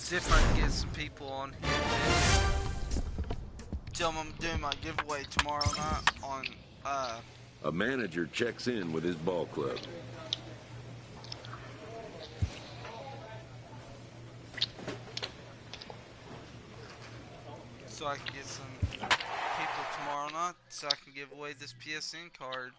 See if I can get some people on here. Tell them I'm doing my giveaway tomorrow night on, A manager checks in with his ball club. so I can get some people tomorrow night so I can give away this PSN card.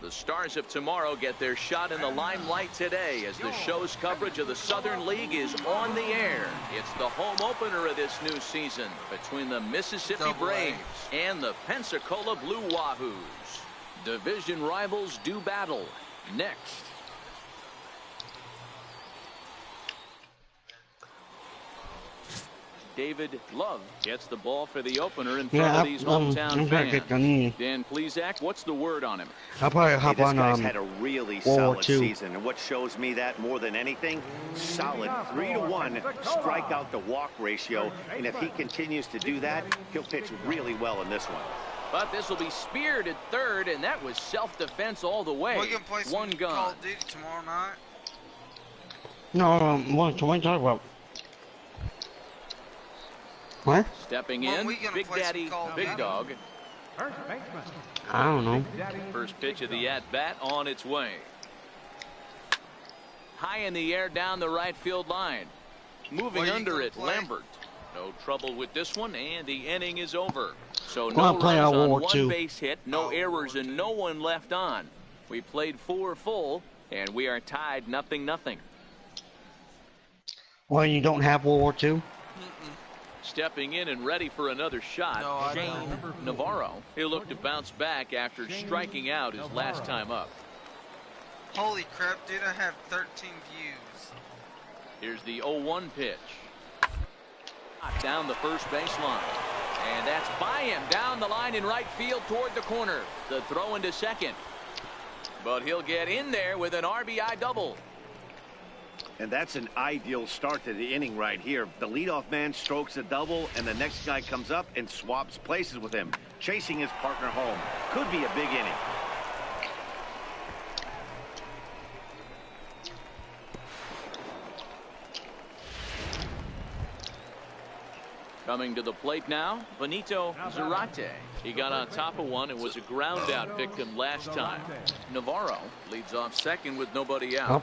The stars of tomorrow get their shot in the limelight today as the show's coverage of the Southern League is on the air. It's the home opener of this new season between the Mississippi Braves and the Pensacola Blue Wahoos. Division rivals do battle next. David Love gets the ball for the opener in front of these hometown fans. Dan Plesac, what's the word on him? I'll probably hop on. This guy's had a really solid season, and what shows me that more than anything, solid 3-to-1 strikeout to walk ratio, and if he continues to do that, he'll pitch really well in this one. But this will be speared at third, and that was self-defense all the way. We're gonna play some Call of Duty tomorrow night. No, what are you talking about? What? Stepping in, Big Daddy, Big Dog. I don't know. First pitch of the at-bat on its way. High in the air down the right field line. Moving under it, Lambert. No trouble with this one, and the inning is over. So no runs on one base hit, no errors, and no one left on. We played 4 full, and we are tied 0-0. Well, you don't have World War II? Stepping in and ready for another shot, Shane Navarro. He'll look to bounce back after striking out his last time up. Holy crap, dude, I have 13 views. Here's the 0-1 pitch. Down the first baseline. And that's by him down the line in right field toward the corner. The throw into second. But he'll get in there with an RBI double. And that's an ideal start to the inning right here. The leadoff man strokes a double, and the next guy comes up and swaps places with him, chasing his partner home. Could be a big inning. Coming to the plate now, Benito Zarate. He got on top of one and was a ground out victim last time. Navarro leads off second with nobody out. Oh.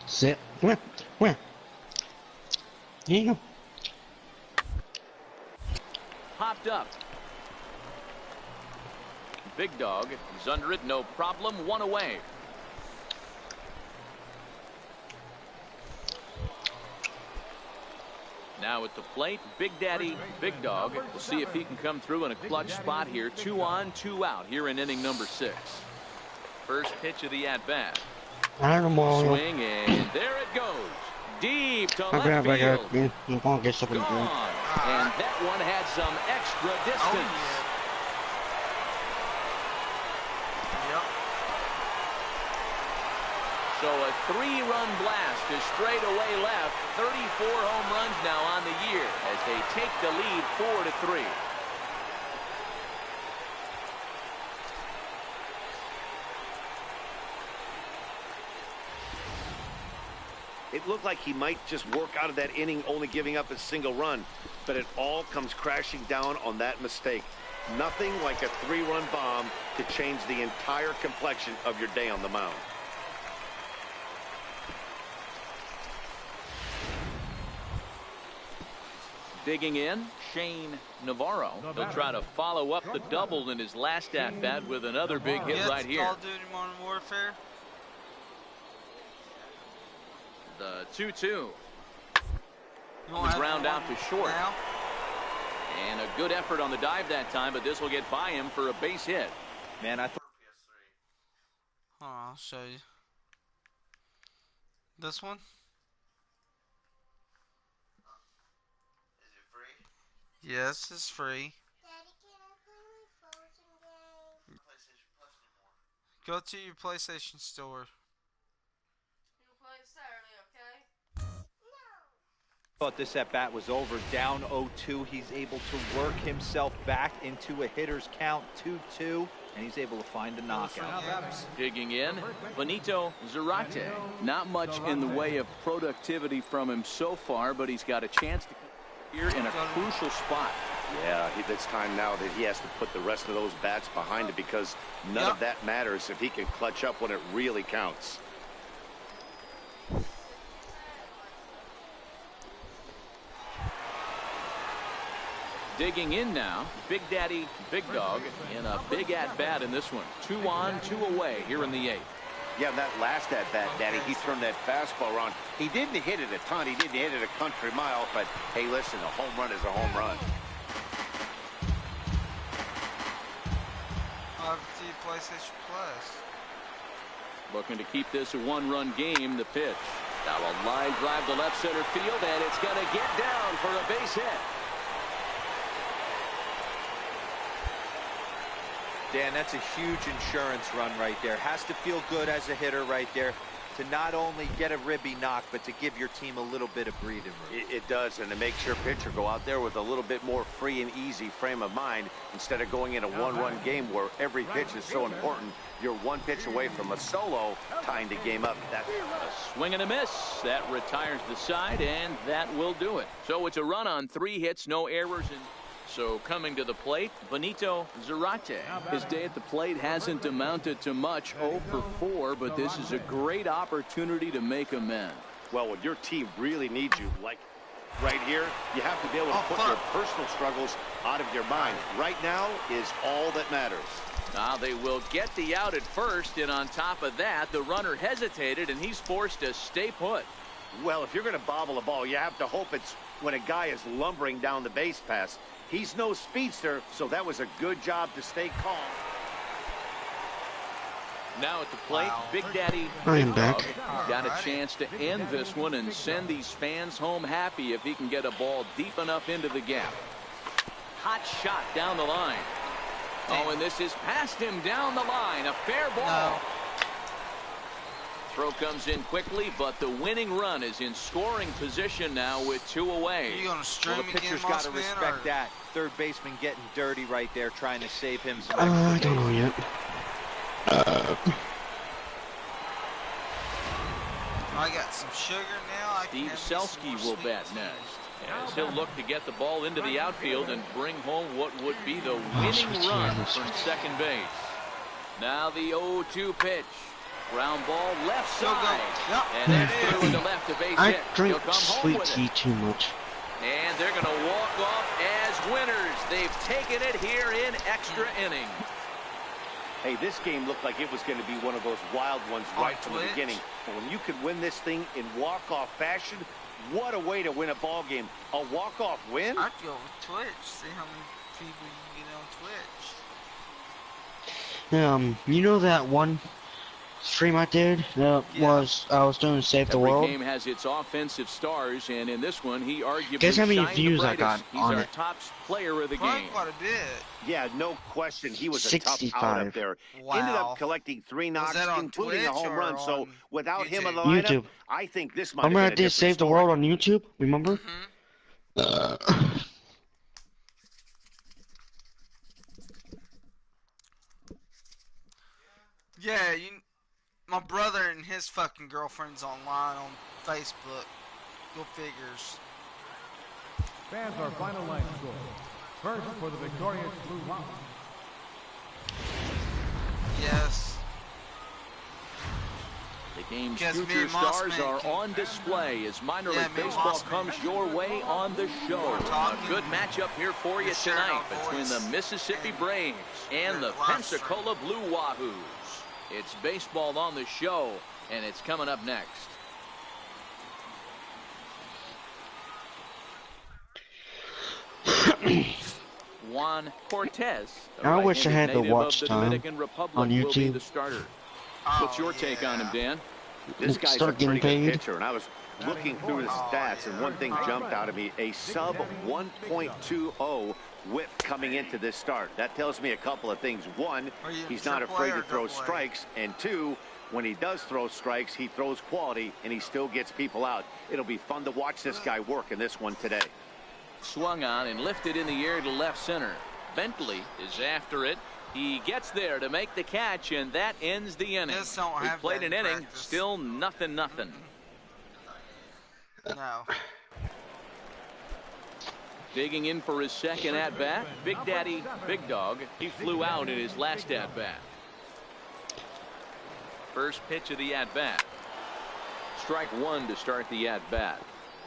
Sit. Where? There you go. Popped up. Big Dog is under it, no problem. One away. Now at the plate, Big Daddy, Big Dog. We'll see if he can come through in a clutch spot here. 2 on, 2 out here in inning number 6. First pitch of the at-bat. Swing, and there it goes. Deep to left field. Gone. And that one had some extra distance. So a 3-run blast to straightaway left. 34 home runs now on the year as they take the lead 4-3. It looked like he might just work out of that inning only giving up a single run, but it all comes crashing down on that mistake. Nothing like a 3-run bomb to change the entire complexion of your day on the mound. Digging in, Shane Navarro. He'll try to follow up the double in his last at-bat with another big hit right here. Call of Duty Modern Warfare. The 2-2. The ground out to short. Now. And a good effort on the dive that time, but this will get by him for a base hit. Man, I thought PS3. Oh, I'll show you. This one? Is it free? Yes, it's free. Daddy, can I play my Frozen game? Go to your PlayStation store. You'll play Saturday, okay? Thought this at bat was over. Down 0-2. He's able to work himself back into a hitter's count 2-2, and he's able to find a knockout. Digging in, Benito Zarate. Not much in the way of productivity from him so far, but he's got a chance to here in a crucial spot. Yeah, it's time now that he has to put the rest of those bats behind it, because none of that matters if he can clutch up when it really counts. Digging in now, Big Daddy, Big Dog, in a big at-bat in this one. 2 on, 2 away here in the 8th. Yeah, that last at-bat, Daddy, he turned that fastball around. He didn't hit it a ton. He didn't hit it a country mile, but, hey, listen, a home run is a home run. To your PlayStation Plus. Looking to keep this a 1-run game. The pitch. Now a line drive to left center field, and it's going to get down for a base hit. Dan, that's a huge insurance run right there. Has to feel good as a hitter right there to not only get a ribby knock, but to give your team a little bit of breathing room. It does, and it makes your pitcher go out there with a little bit more free and easy frame of mind instead of going in a 1-run game where every pitch is so important. You're 1 pitch away from a solo, tying the game up. That's a swing and a miss. That retires the side, and that will do it. So it's a run on 3 hits, no errors, and so coming to the plate, Benito Zarate. His day at the plate hasn't amounted to much, 0 for 4, but this is a great opportunity to make amends. Well, when your team really needs you, like right here, you have to be able to put your personal struggles out of your mind. Right now is all that matters. Now they will get the out at first, and on top of that, the runner hesitated, and he's forced to stay put. Well, if you're going to bobble a ball, you have to hope it's when a guy is lumbering down the base pass. He's no speedster, so that was a good job to stay calm. Now at the plate, Big Daddy I'm Big back. Dog got a chance to end this one and send these fans home happy if he can get a ball deep enough into the gap. Hot shot down the line. Oh, and this is past him down the line. A fair ball. No. Throw comes in quickly, but the winning run is in scoring position now with 2 away. You gonna stream Well, the pitcher's got to respect that. Third baseman getting dirty right there, trying to save him some extra I don't know yet. I got some sugar now. Steve Selski will bat next, as he'll look to get the ball into the outfield and bring home what would be the winning run from second base. Now the 0-2 pitch. Ground ball left side. And that's through into left, a base hit. I drink sweet tea too much. And they're going to walk off as winners. They've taken it here in extra innings. Hey, this game looked like it was going to be one of those wild ones right from the beginning. But when you could win this thing in walk-off fashion, what a way to win a ball game. A walk-off win? I'd go with Twitch. See how many people you get on Twitch. You know that one stream I did I was doing Save the World. Every game has its offensive stars, and in this one, he arguably guess how many shined views the I got He's on our it? top player of the game. Quite a bit. Yeah, no question. He was a 65. tough out up there. Wow. Ended up collecting 3 knocks, including a home run. So without him in the lineup, YouTube. I think this might have Remember been I did Save the World on YouTube? Remember? Yeah, my brother and his fucking girlfriend's online on Facebook. Go figures. Fans, our final line score. First for the victorious Blue Mountains. Yes. The game's Guess me future and Moss stars Man are can- on display as minor Yeah, league me and baseball Moss Man. comes your way on the show. A talking. good matchup here for you We shared tonight our between voice the Mississippi and Braves and the live Pensacola Blue Wahoos. It's baseball on the show, and it's coming up next. Juan Cortez. I wish I had the native of watch the time Dominican Republic on will be YouTube. the starter. Oh, What's your take on him, Dan? This guy's Start a pretty getting good paid. pitcher, and I was looking through the stats, and one thing jumped out at me, a sub 1.20 whip coming into this start. That tells me a couple of things. One, he's not afraid to throw strikes, and two, when he does throw strikes, he throws quality, and he still gets people out. It'll be fun to watch this guy work in this one today. Swung on and lifted in the air to left center. Bentley is after it. He gets there to make the catch, and that ends the inning. We played an inning, still nothing. No. Digging in for his second at-bat, Big Daddy, Big Dog. He flew out in his last at-bat. First pitch of the at-bat. Strike one to start the at-bat.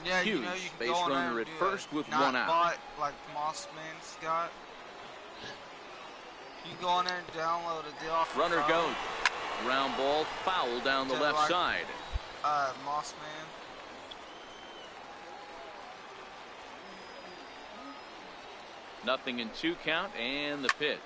Yeah, Hughes, you know, you can base go on runner there at and first with not one out. bot like Mossman's got. You go on there and download a deal off. Runner goes. Ground ball, foul down the left side. Mossman. Nothing in 2 count, and the pitch.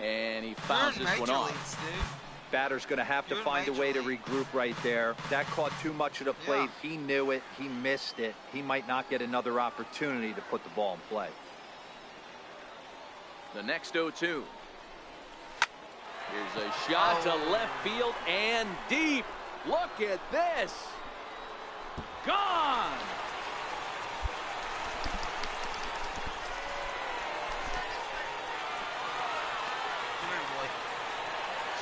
And he fouls this one off. Leagues, dude. Batter's going to have to find a way to regroup right there. That caught too much of the plate. Yeah. He knew it. He missed it. He might not get another opportunity to put the ball in play. The next 0-2. Here's a shot to left field and deep. Look at this. Gone.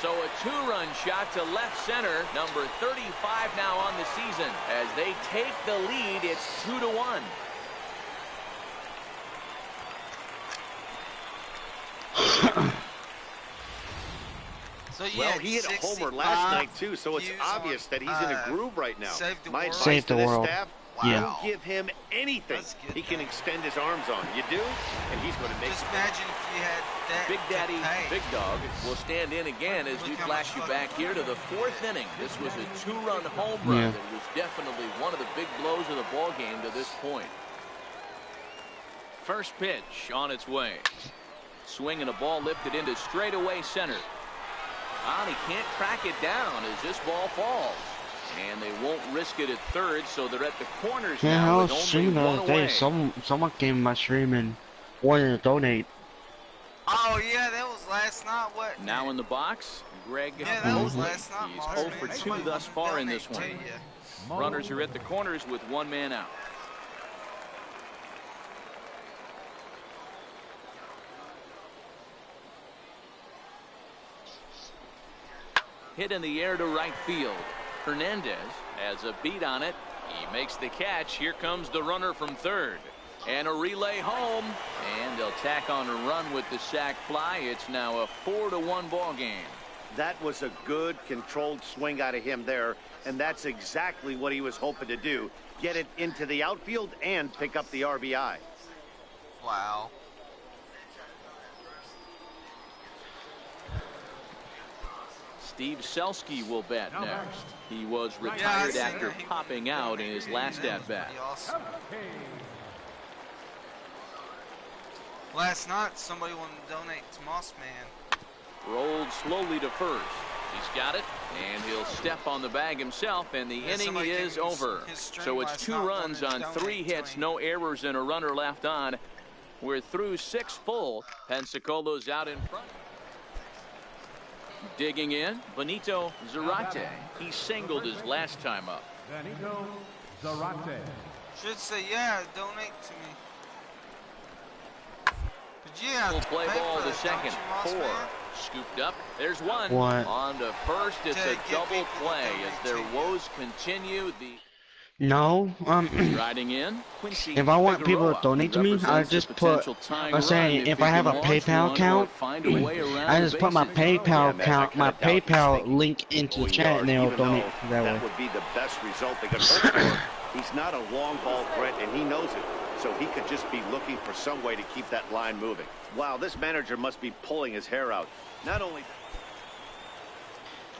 So a 2-run shot to left center, number 35 now on the season. As they take the lead, it's 2-1. So Well, he hit a homer last night, too, so it's obvious that he's in a groove right now. My advice to this staff, don't give him anything he can extend his arms on. You do, and he's going to make it. Just imagine if you had that. Big Daddy, Big Dog will stand in again as we flash you back here to the 4th inning. This was a 2-run home run that was definitely one of the big blows of the ball game to this point. First pitch on its way. Swinging a ball lifted into straightaway center. And he can't track it down as this ball falls. And they won't risk it at third, so they're at the corners now. I was streaming the other day. Someone came in my stream and wanted to donate. Oh yeah, that was last night. What? Now in the box, Greg. Yeah, that was last night. He's 0 for 2 thus far in this one. Runners are at the corners with 1 man out. Hit in the air to right field. Hernandez has a beat on it. He makes the catch. Here comes the runner from third. And a relay home. And they'll tack on a run with the sac fly. It's now a 4-1 ball game. That was a good, controlled swing out of him there, and that's exactly what he was hoping to do. Get it into the outfield and pick up the RBI. Wow. Steve Selski will bat next. He was retired after popping out in his last at-bat. Awesome. Last night, somebody wanted to donate to Mossman. Rolled slowly to first. He's got it, and he'll step on the bag himself, and the inning is over. So it's 2 runs on 3 hits, no errors, and a runner left on. We're through 6 full. Pensacolo's out in front. Digging in, Benito Zarate. He singled his last time up. Benito Zarate. Should say, yeah, donate to me. But yeah, We'll play ball to second. 4. Scooped up. There's 1. On to first. It's a double play as their woes continue. No, riding in. if I want people to donate to me, I just put, I'm saying if I have a PayPal account, I just put my PayPal account, my PayPal link into the chat and they'll donate that way. That would be the best result they could hope for. He's not a long ball threat and he knows it. So he could just be looking for some way to keep that line moving. Wow, this manager must be pulling his hair out. Not only...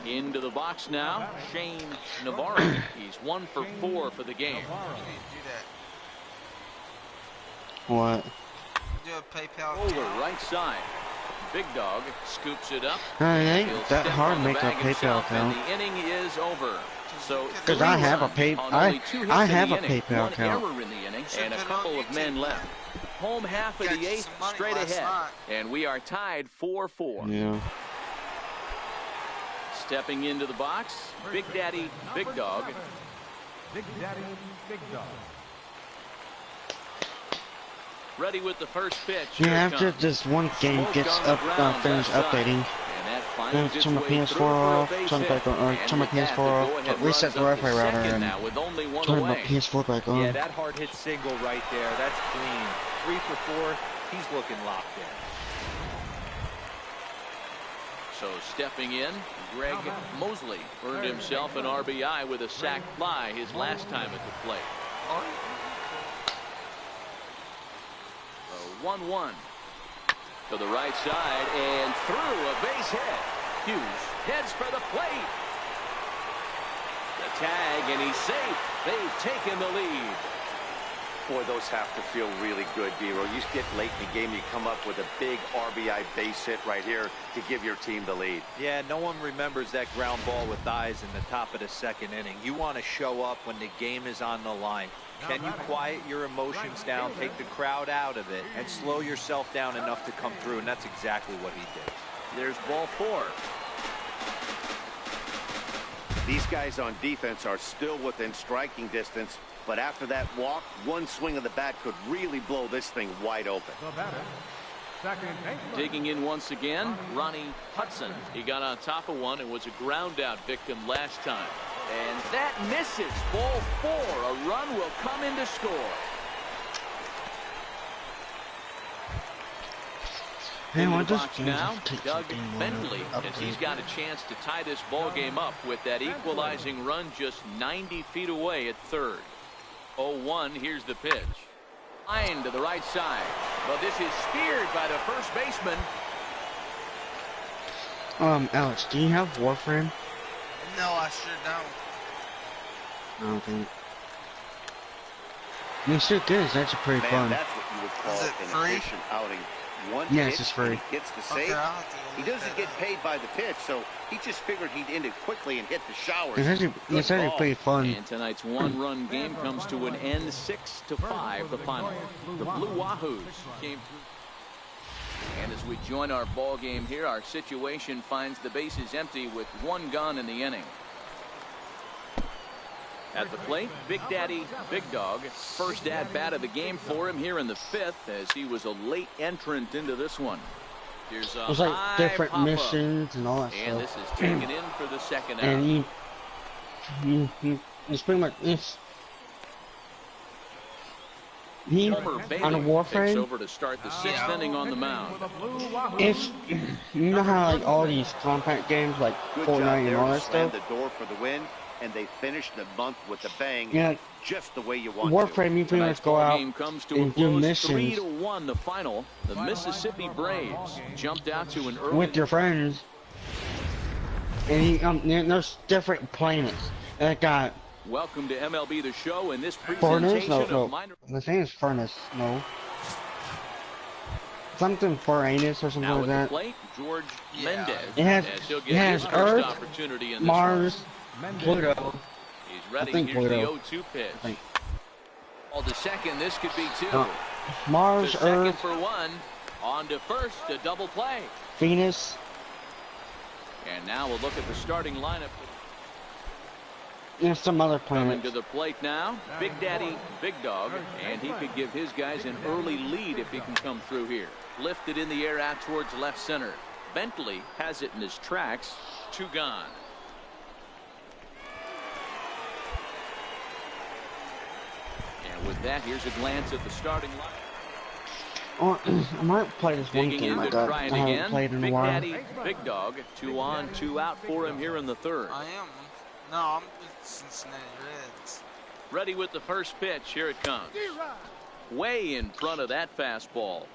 Into the box now, Shane Navarro. He's 1 for 4 for the game. What? Do a PayPal. Over right side. Big Dog scoops it up. It ain't that hard to make a PayPal account. And the inning is over. So Because I have a I have a inning, PayPal one account. error in the inning, and a couple of men left. Home half of the eighth, straight ahead, and we are tied 4-4. Yeah. Stepping into the box, Big Daddy, Big Dog. Big Daddy, Big Dog. Ready with the first pitch. Yeah, after this one game gets finished updating, then turn my PS4 off, turn back on, or turn my PS4 off, reset the Wi-Fi router, and turn my PS4 back on. Yeah, that hard hit single right there, that's clean. 3 for 4, he's looking locked in. So stepping in, Greg Mosley earned himself an RBI with a sac fly his last time at the plate. 1-1 to the right side and through a base hit. Hughes heads for the plate. The tag, and he's safe. They've taken the lead. Boy, those have to feel really good, D-Roll. You get late in the game, you come up with a big RBI base hit right here to give your team the lead. Yeah, no one remembers that ground ball with eyes in the top of the second inning. You want to show up when the game is on the line. Can you quiet your emotions down, take the crowd out of it, and slow yourself down enough to come through? And that's exactly what he did. There's ball 4. These guys on defense are still within striking distance, but after that walk, one swing of the bat could really blow this thing wide open. The batter, second baseman. Digging in once again, Ronnie Hudson. He got on top of one and was a ground out victim last time. And that misses. Ball 4. A run will come in to score. Hey, In what the does box now, take Doug something Bentley, up as to? he's got a chance to tie this ball game up with that equalizing run just 90 feet away at third. 0-1. Here's the pitch. Line to the right side. But this is speared by the first baseman. Alex, do you have Warframe? No, I sure don't. I don't think. You should get it. It's actually pretty Man, fun. that's what you would call Is it an free? efficient outing. One Yes, pitch, it's free. and he gets the Okay, save. I'll have to He look doesn't that get up. paid by the pitch, so he just figured he'd end it quickly and hit the showers. It's actually Good ball. pretty fun. And tonight's one-run game comes to an end, 6-5, the final. The Blue Wahoos came through. And as we join our ball game here, our situation finds the bases empty with one gun in the inning. At the plate, Big Daddy, Big Dog. First at-bat of the game for him here in the 5th, as he was a late entrant into this one. There's a There's like high different pop-up. missions and all that And stuff. this is taken in for the second out. And it's pretty much this. He Homer on a Bailey takes Warframe. over to start the 6th inning on the mound. For the Blue Wahoos. It's you know how like all these compact games like Good job Fortnite there and all to that slam stuff. the door for the win, and they finished the month with a bang, Yeah, just the way you want Warframe you pretty Tonight's much go ball out game comes to a and do close, missions 3-1 the final. The Mississippi Braves jumped out to an early with your friends. And there's different planets that got welcome to MLB The Show in this furnace. presentation No, of minor. the thing is furnace. No, something furnace or something Now like at the that. plate, George Yeah. Mendez. It has- as he'll it get has his first Earth, opportunity in this Mars, one. Pluto. He's ready. I think Here's the Pluto. 0-2 pitch. think. All to second. This could be 2. Mars, To second Earth, for 1. On to first. A double play. Venus. And now we'll look at the starting lineup. And some other Coming to planets. the plate now, Big Daddy, Big Dog, and he could give his guys an early lead if he can come through here. Lifted in the air out towards left center. Bentley has it in his tracks. 2 gone. And with that, here's a glance at the starting lineup. Oh, I might play this one Digging game in I to got. try I it haven't again. played in a Big while. Daddy, Big Dog, 2 on, 2 out for him here in the 3rd. I am. No, I'm the Cincinnati Reds. Ready with the first pitch. Here it comes. Way in front of that fastball.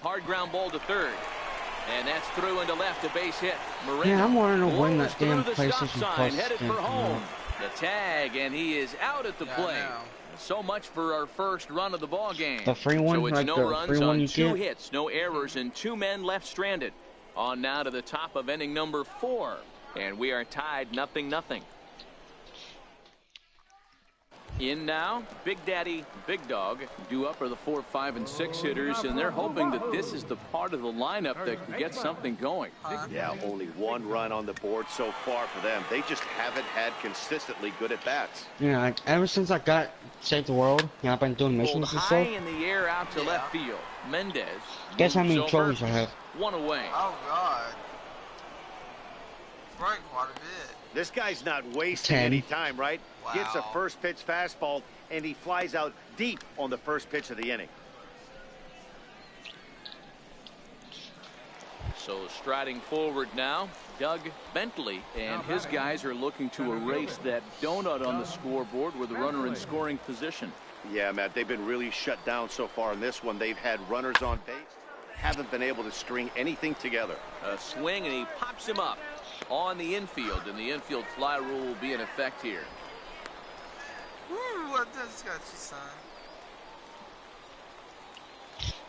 Hard ground ball to third. And that's through into left, a base hit. Moreno Yeah, I'm wanting to win blows that damn through the stop PlayStation sign, Plus headed game for tomorrow. home. The tag, and he is out at the Yeah, I plate. know. So much for our first run of the ball game. The free one, so it's like no the runs free one on you 2 get? hits, no errors, and 2 men left stranded. On now to the top of inning number 4, and we are tied 0-0. In now, Big Daddy, Big Dog, due up are the 4, 5, and 6 hitters, and they're hoping that this is the part of the lineup that can get something going. Yeah, only 1 run on the board so far for them. They just haven't had consistently good at-bats. Yeah, like, ever since I got Save the World, I've been doing Pulled missions and high stuff. in the air out to left field. Mendez. Guess how many moves over. trophies I have? 1 away. Oh, God. Right, quite a bit. This guy's not wasting 10. any time, right? Wow. Gets a first pitch fastball, and he flies out deep on the first pitch of the inning. So striding forward now, Doug Bentley, and his guys are looking to erase that donut on the scoreboard with the runner in scoring position. Yeah, Matt, they've been really shut down so far in this one. They've had runners on base, haven't been able to string anything together. A swing, and he pops him up on the infield, and the infield fly rule will be in effect here. Woo, what does got you, son?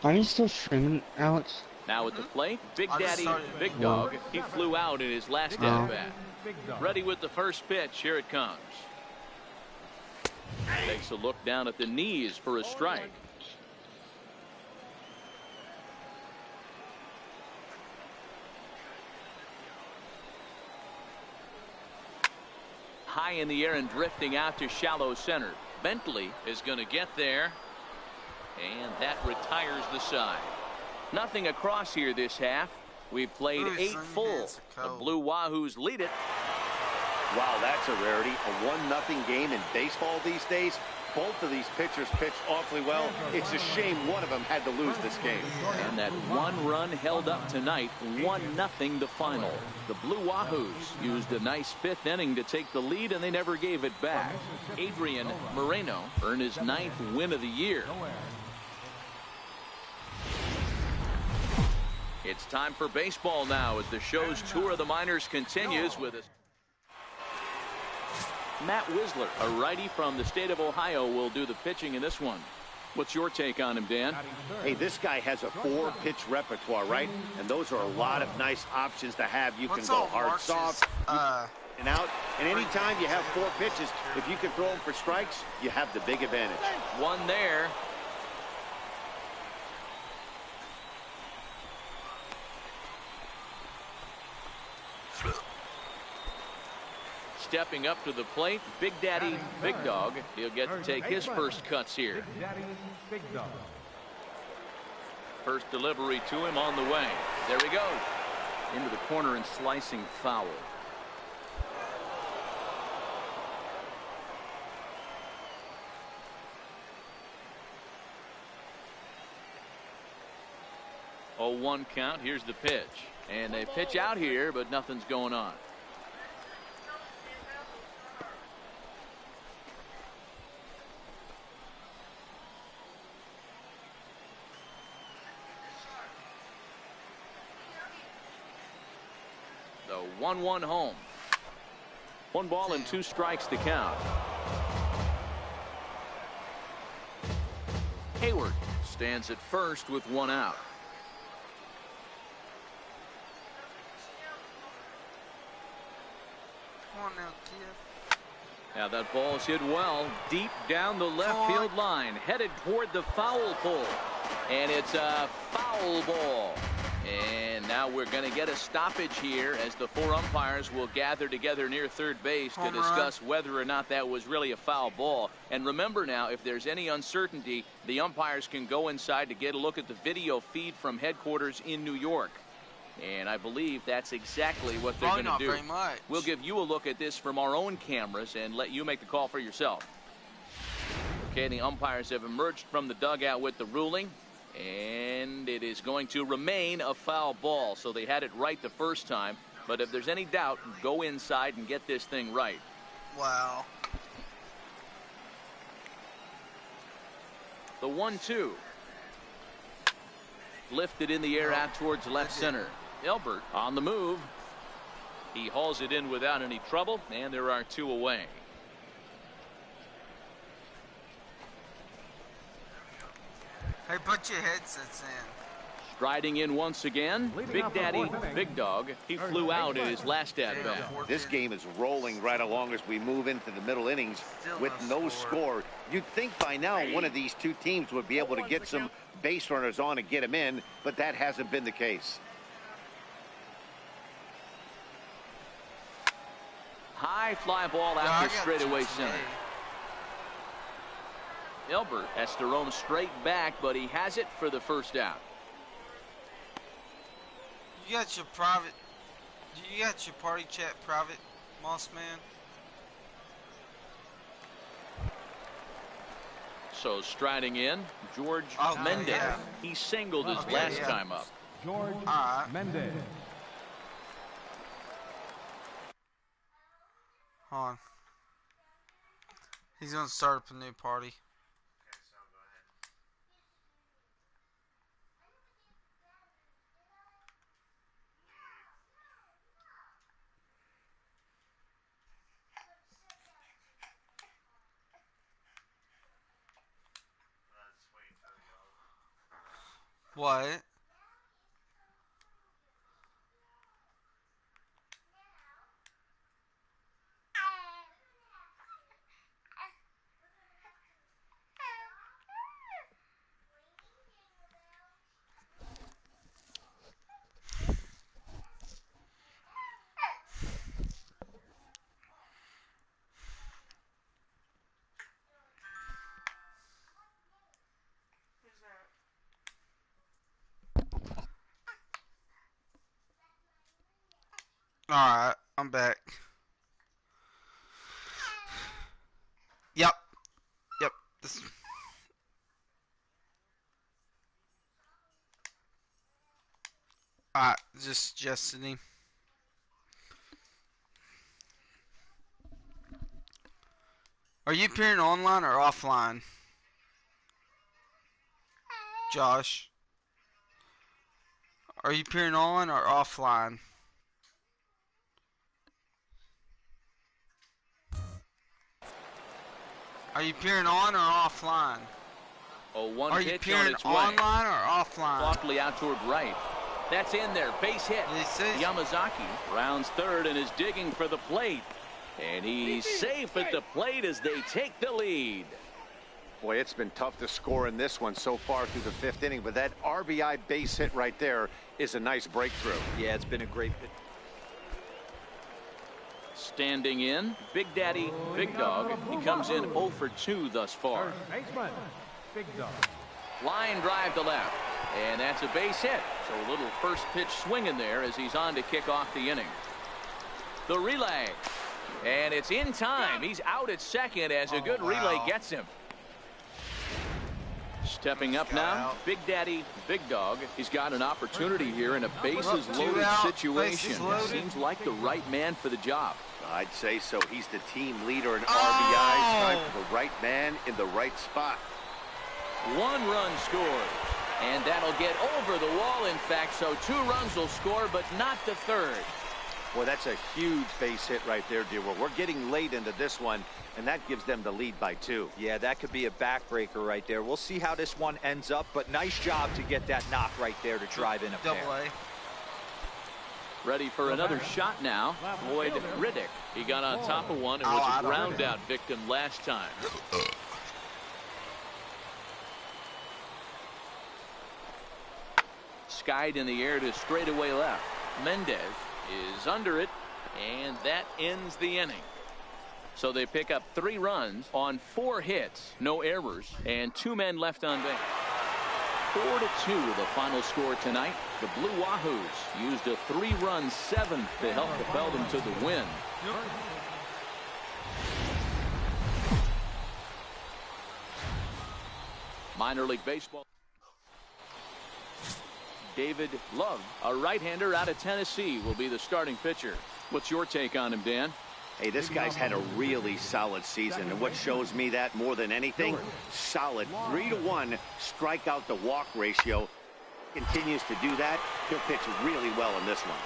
Are you still streaming, Alex? Now at the plate, Big I just Daddy, started. Big Dog. He flew out in his last at-bat. Ready with the first pitch. Here it comes. Takes a look down at the knees for a strike. High in the air and drifting out to shallow center. Bentley is going to get there, and that retires the side. Nothing across here this half. We've played 8 full. The Blue Wahoos lead it. Wow, that's a rarity. A 1-0 game in baseball these days. Both of these pitchers pitched awfully well. It's a shame one of them had to lose this game. And that 1 run held up tonight, 1-0 the final. The Blue Wahoos used a nice 5th inning to take the lead, and they never gave it back. Adrian Moreno earned his 9th win of the year. It's time for baseball now as the show's tour of the minors continues with us. Matt Wisler, a righty from the state of Ohio, will do the pitching in this one. What's your take on him, Dan? Hey, this guy has a 4-pitch repertoire, right? And those are a lot of nice options to have. You can go hard, soft, and out. And anytime you have 4 pitches, if you can throw them for strikes, you have the big advantage. One there. Stepping up to the plate, Big Daddy, Big Dog. He'll get to take his first cuts here. First delivery to him on the way. There he goes. Into the corner and slicing foul. Oh, 1 count. Here's the pitch. And they pitch out here, but nothing's going on. The 1-1 home. 1 ball and 2 strikes to count. Hayward stands at first with 1 out. Come on now, kid. Now that ball is hit well deep down the left field line, headed toward the foul pole, and it's a foul ball. And now we're going to get a stoppage here as the 4 umpires will gather together near third base to discuss whether or not that was really a foul ball. And remember now, if there's any uncertainty, the umpires can go inside to get a look at the video feed from headquarters in New York. And I believe that's exactly what they're going to do. We'll give you a look at this from our own cameras and let you make the call for yourself. Okay, the umpires have emerged from the dugout with the ruling. And it is going to remain a foul ball. So they had it right the first time. But if there's any doubt, go inside and get this thing right. Wow. The 1-2. Lifted in the air out towards left center. Elbert on the move. He hauls it in without any trouble. And there are 2 away. Hey, put your headsets in. Striding in once again, Big Daddy, Big Dog. He flew out in his last at-bat. This game is rolling right along as we move into the middle innings with no score. You'd think by now one of these two teams would be able to get some base runners on and get them in, but that hasn't been the case. High fly ball out to straightaway center. Elbert has to roam straight back, but he has it for the first out. You got your party chat private, Moss Man? So striding in, George Mendez. Yeah. He singled his last time up. George Mendez. Hold on. He's gonna start up a new party. What? Alright, I'm back. Yep. This... Alright, just Destiny. Are you appearing online or offline? Josh? Are you appearing online or offline? Are you peering on or offline? Oh, one Are you pitch peering on its online way. or offline? Softly out toward right. That's in there. Base hit. Yamazaki rounds third and is digging for the plate. And he's safe at the plate as they take the lead. Boy, it's been tough to score in this one so far through the fifth inning, but that RBI base hit right there is a nice breakthrough. Yeah, it's been a great pitch. Standing in, Big Daddy, Big Dog. He comes in 0 for 2 thus far. Baseman, Big Dog. Line drive to left, and that's a base hit. So a little first pitch swing in there as he's on to kick off the inning. The relay, and it's in time. He's out at second as a good relay gets him. Stepping up now, Big Daddy, Big Dog. He's got an opportunity here in a bases loaded situation. It seems like the right man for the job. I'd say so. He's the team leader in RBIs. Time for the right man in the right spot. 1 run scored, and that'll get over the wall, in fact, so 2 runs will score, but not the third. Boy, that's a huge base hit right there, dear. We're getting late into this one, and that gives them the lead by 2. Yeah, that could be a backbreaker right there. We'll see how this one ends up, but nice job to get that knock right there to drive in a pair. Double A. Ready for another shot now. Lloyd Riddick. He got on top of one and was a ground out victim last time. Skied in the air to straightaway left. Mendez is under it, and that ends the inning. So they pick up 3 runs on 4 hits, no errors, and 2 men left on base. 4-2 the final score tonight. The Blue Wahoos used a 3-run 7th to help propel them to the win. Minor League Baseball. David Love, a right-hander out of Tennessee, will be the starting pitcher. What's your take on him, Dan? Hey, this guy's had a really solid season, and what shows me that more than anything, solid 3-to-1 strikeout to walk ratio. Continues to do that, he'll pitch really well in this one.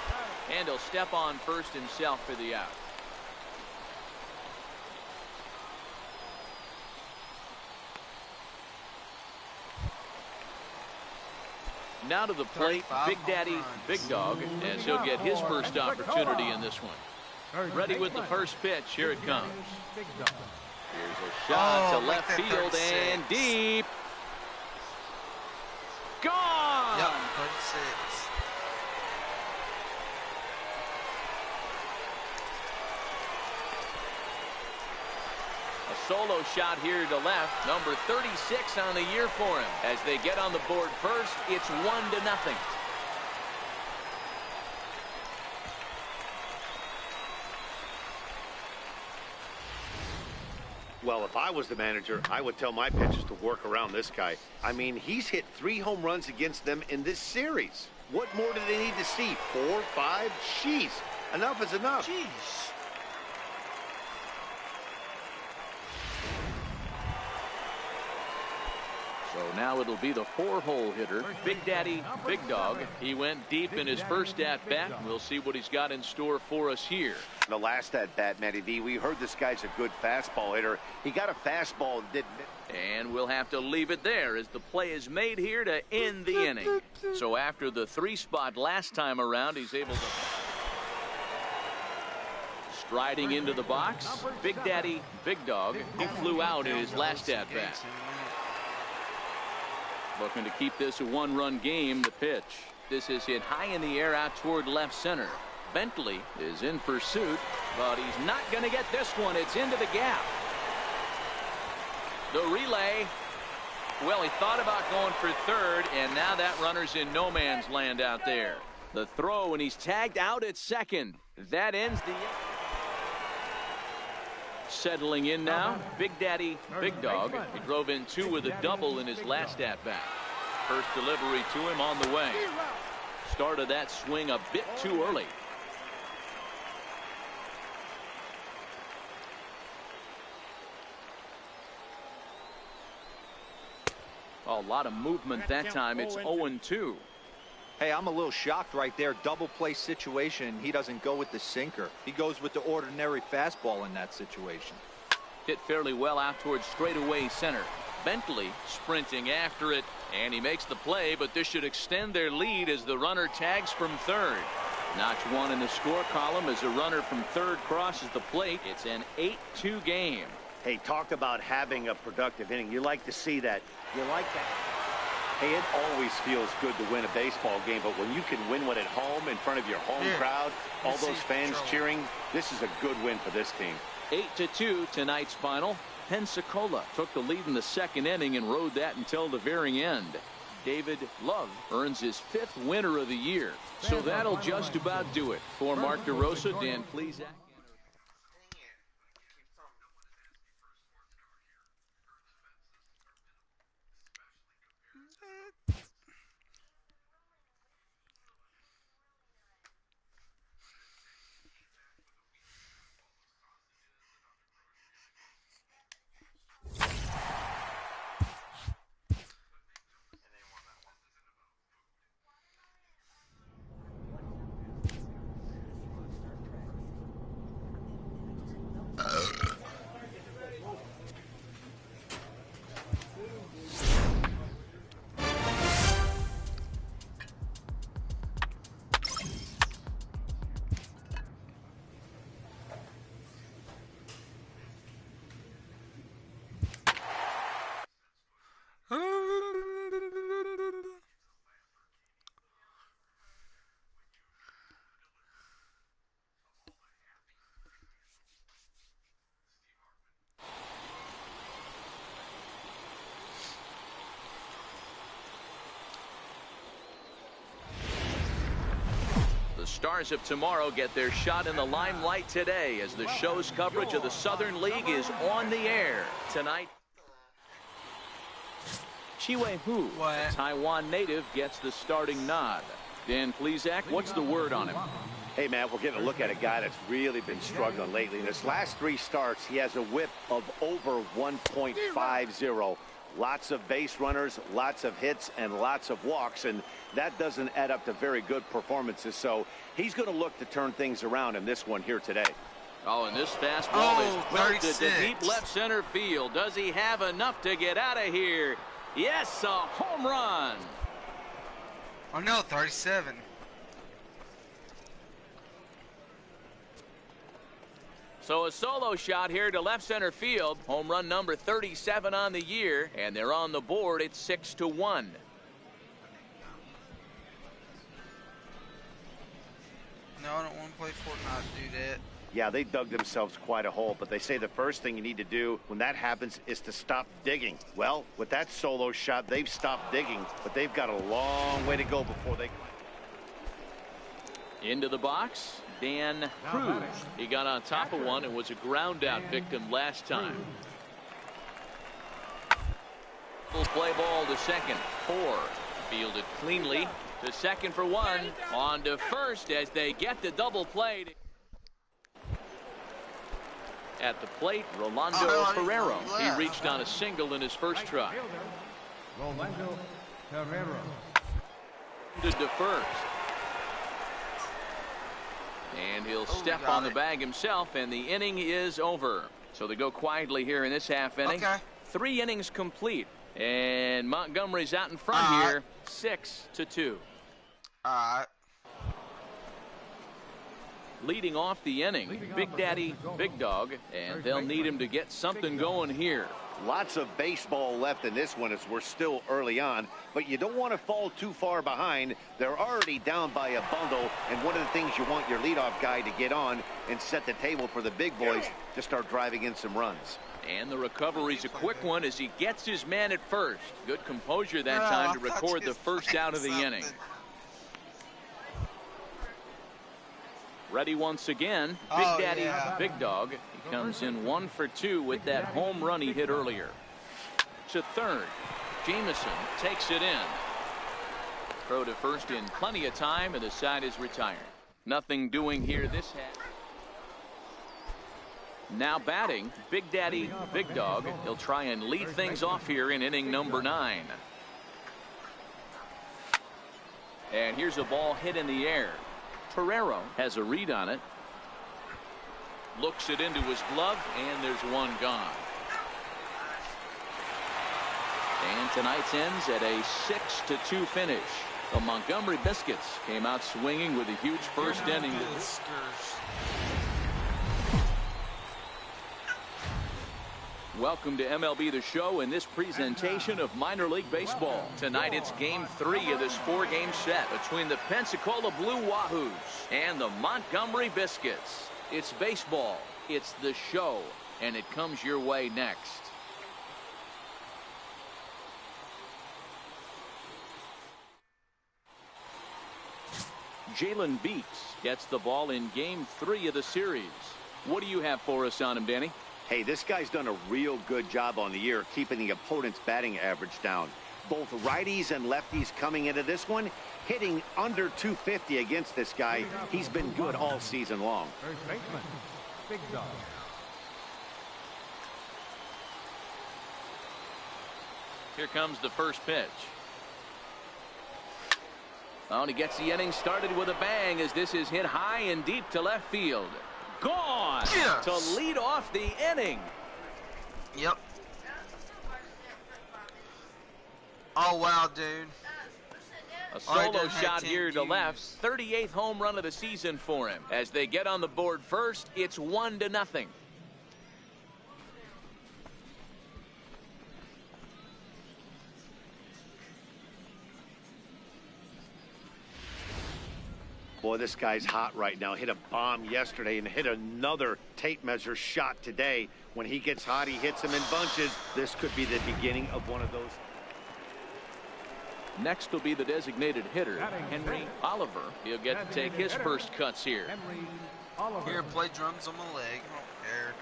And he'll step on first himself for the out. Now to the plate, Big Daddy, Big Dog, as he'll get his first opportunity in this one. Ready with the first pitch. Here it comes. Here's a shot to left field and deep. Gone! Yep, 36. A solo shot here to left. Number 36 on the year for him. As they get on the board first, it's 1-0. Well, if I was the manager, I would tell my pitchers to work around this guy. I mean, he's hit 3 home runs against them in this series. What more do they need to see? 4, 5? Jeez, enough is enough. Jeez. So now it'll be the 4-hole hitter, Big Daddy, Big Dog. He went deep in his first at-bat. We'll see what he's got in store for us here. The last at-bat, Matty V, we heard this guy's a good fastball hitter. He got a fastball and didn't. And we'll have to leave it there as the play is made here to end the inning. So after the 3 spot last time around, he's able to... Striding into the box, Big Daddy, Big Dog. He flew out in his last at-bat. Looking to keep this a 1-run game. The pitch. This is hit high in the air out toward left center. Bentley is in pursuit, but he's not going to get this one. It's into the gap. The relay. Well, he thought about going for third, and now that runner's in no man's land out there. The throw, and he's tagged out at second. That ends the... Settling in now, Big Daddy, Big Dog. He drove in 2 with a double in his last at-bat. First delivery to him on the way. Started that swing a bit too early. A lot of movement that time. It's 0-2. Hey, I'm a little shocked right there. Double play situation. He doesn't go with the sinker. He goes with the ordinary fastball in that situation. Hit fairly well out towards straightaway center. Bentley sprinting after it, and he makes the play, but this should extend their lead as the runner tags from third. Notch 1 in the score column as a runner from third crosses the plate. It's an 8-2 game. Hey, talk about having a productive inning. You like to see that. You like that. Hey, it always feels good to win a baseball game, but when you can win one at home in front of your home crowd, all those fans cheering, this is a good win for this team. 8-2 tonight's final. Pensacola took the lead in the second inning and rode that until the very end. David Love earns his 5th winner of the year. So that'll just about do it. For Mark DeRosa, Dan Plesac. Stars of tomorrow get their shot in the limelight today as the show's coverage of the Southern League is on the air tonight. Chiwei Hu, a Taiwan native, gets the starting nod. Dan Plesac, what's the word on him? Hey, Matt, we're getting a look at a guy that's really been struggling lately. In his last 3 starts, he has a whip of over 1.50. Lots of base runners, lots of hits, and lots of walks, and that doesn't add up to very good performances. So he's going to look to turn things around in this one here today. Oh, and this fastball is belted to deep left center field. Does he have enough to get out of here? Yes, a home run. Oh no, 37. So a solo shot here to left center field. Home run number 37 on the year, and they're on the board at 6-1. No, I don't want to play Fortnite to do that. Yeah, they dug themselves quite a hole, but they say the first thing you need to do when that happens is to stop digging. Well, with that solo shot, they've stopped digging, but they've got a long way to go before they... Into the box, Dan Cruz. He got on top of one and was a ground out victim last time. Full play ball to second. 4. Fielded cleanly. To second for 1. On to first as they get the double play. At the plate, Rolando Ferrero. He reached on a single in his first try. Rolando Ferrero. To first. And he'll step on the bag himself, and the inning is over. So they go quietly here in this half inning. 3 innings complete. And Montgomery's out in front here, 6-2. Alright. Leading off the inning, Big Daddy, Big Dog, and they'll need him to get something going here. Lots of baseball left in this one as we're still early on, but you don't want to fall too far behind. They're already down by a bundle, and one of the things you want your leadoff guy to get on and set the table for the big boys to start driving in some runs. And the recovery's a quick one as he gets his man at first. Good composure that time to record the first out of the inning. Ready once again, Big Daddy, Big Dog. He comes in 1 for 2 with that home run he hit earlier. To third, Jameson takes it in. Throw to first in plenty of time, and the side is retired. Nothing doing here this half. Now batting, Big Daddy, Big Dog. He'll try and lead things off here in inning number 9. And here's a ball hit in the air. Ferrero has a read on it. Looks it into his glove, and there's one gone. And tonight's ends at a 6-2 finish. The Montgomery Biscuits came out swinging with a huge first inning. Welcome to MLB The Show in this presentation of minor league baseball. Tonight it's game 3 of this 4-game set between the Pensacola Blue Wahoos and the Montgomery Biscuits. It's baseball, it's the show, and it comes your way next. Jalen Beeks gets the ball in game 3 of the series. What do you have for us on him, Danny? Hey, this guy's done a real good job on the year keeping the opponent's batting average down. Both righties and lefties coming into this one, hitting under 250 against this guy. He's been good all season long. First baseman, Big Dog. Here comes the first pitch. Oh, and he gets the inning started with a bang as this is hit high and deep to left field. Gone to lead off the inning. Yep. Oh, wow, dude. A solo shot here to left. 38th home run of the season for him. As they get on the board first, it's 1-0. Boy, this guy's hot right now. Hit a bomb yesterday and hit another tape measure shot today. When he gets hot, he hits them in bunches. This could be the beginning of one of those. Next will be the designated hitter, Henry Oliver. He'll get to take his first cuts here. Henry Oliver. Here, play drums on my leg. I don't care.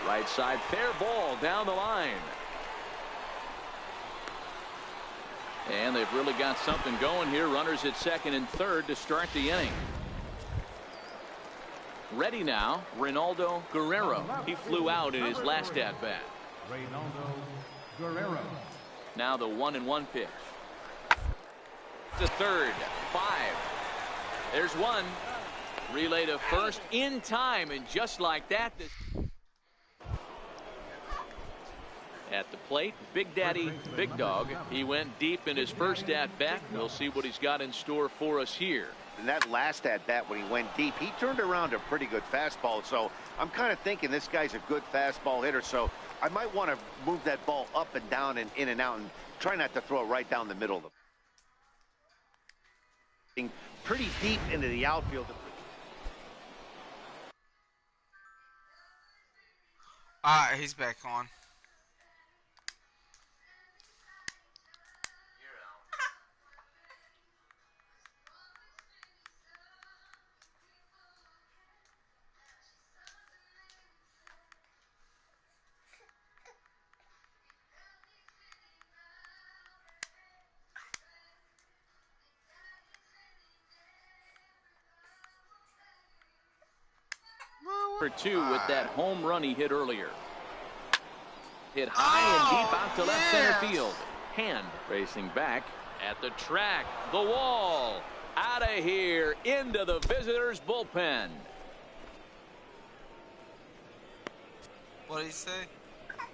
Right side, fair ball down the line. And they've really got something going here. Runners at second and third to start the inning. Ready now, Ronaldo Guerrero. He flew out in his last at-bat. Ronaldo Guerrero. Now the 1-1 pitch. To third, 5. There's one. Relay to first in time, and just like that. At the plate, Big Daddy, Big Dog. He went deep in his first at-bat. We'll see what he's got in store for us here. And that last at-bat when he went deep, he turned around a pretty good fastball. So I'm kind of thinking this guy's a good fastball hitter. So I might want to move that ball up and down and in and out and try not to throw it right down the middle of the pretty deep into the outfield. Alright, he's back on. For 2 with that home run he hit earlier. Hit high and deep out to left center field. Hand racing back at the track. The wall. Out of here into the visitors' bullpen. What did he say?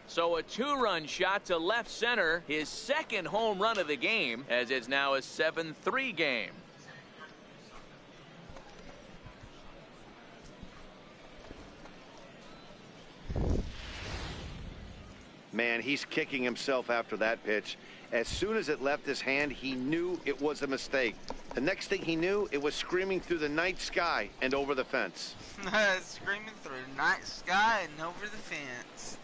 So a 2-run shot to left center. His second home run of the game, as it's now a 7-3 game. Man, he's kicking himself after that pitch. As soon as it left his hand, he knew it was a mistake. The next thing he knew, it was screaming through the night sky and over the fence. Screaming through the night sky and over the fence.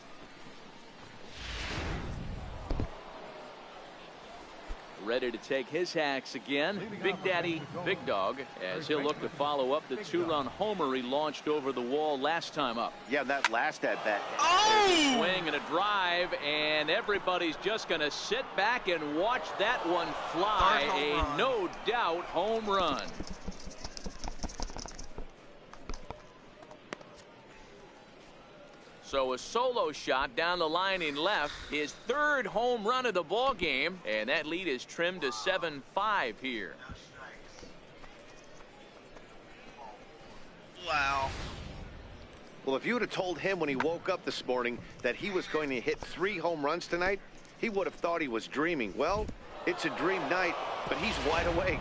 Ready to take his hacks again. Big Daddy, Big Dog, as he'll look to follow up the 2-run homer he launched over the wall last time up. Yeah, that last at-bat. There's a swing and a drive, and everybody's just going to sit back and watch that one fly. A no doubt home run. So a solo shot down the line in left, his 3rd home run of the ball game, and that lead is trimmed to 7-5 here. Wow. Well, if you would have told him when he woke up this morning that he was going to hit 3 home runs tonight, he would have thought he was dreaming. Well, it's a dream night, but he's wide awake.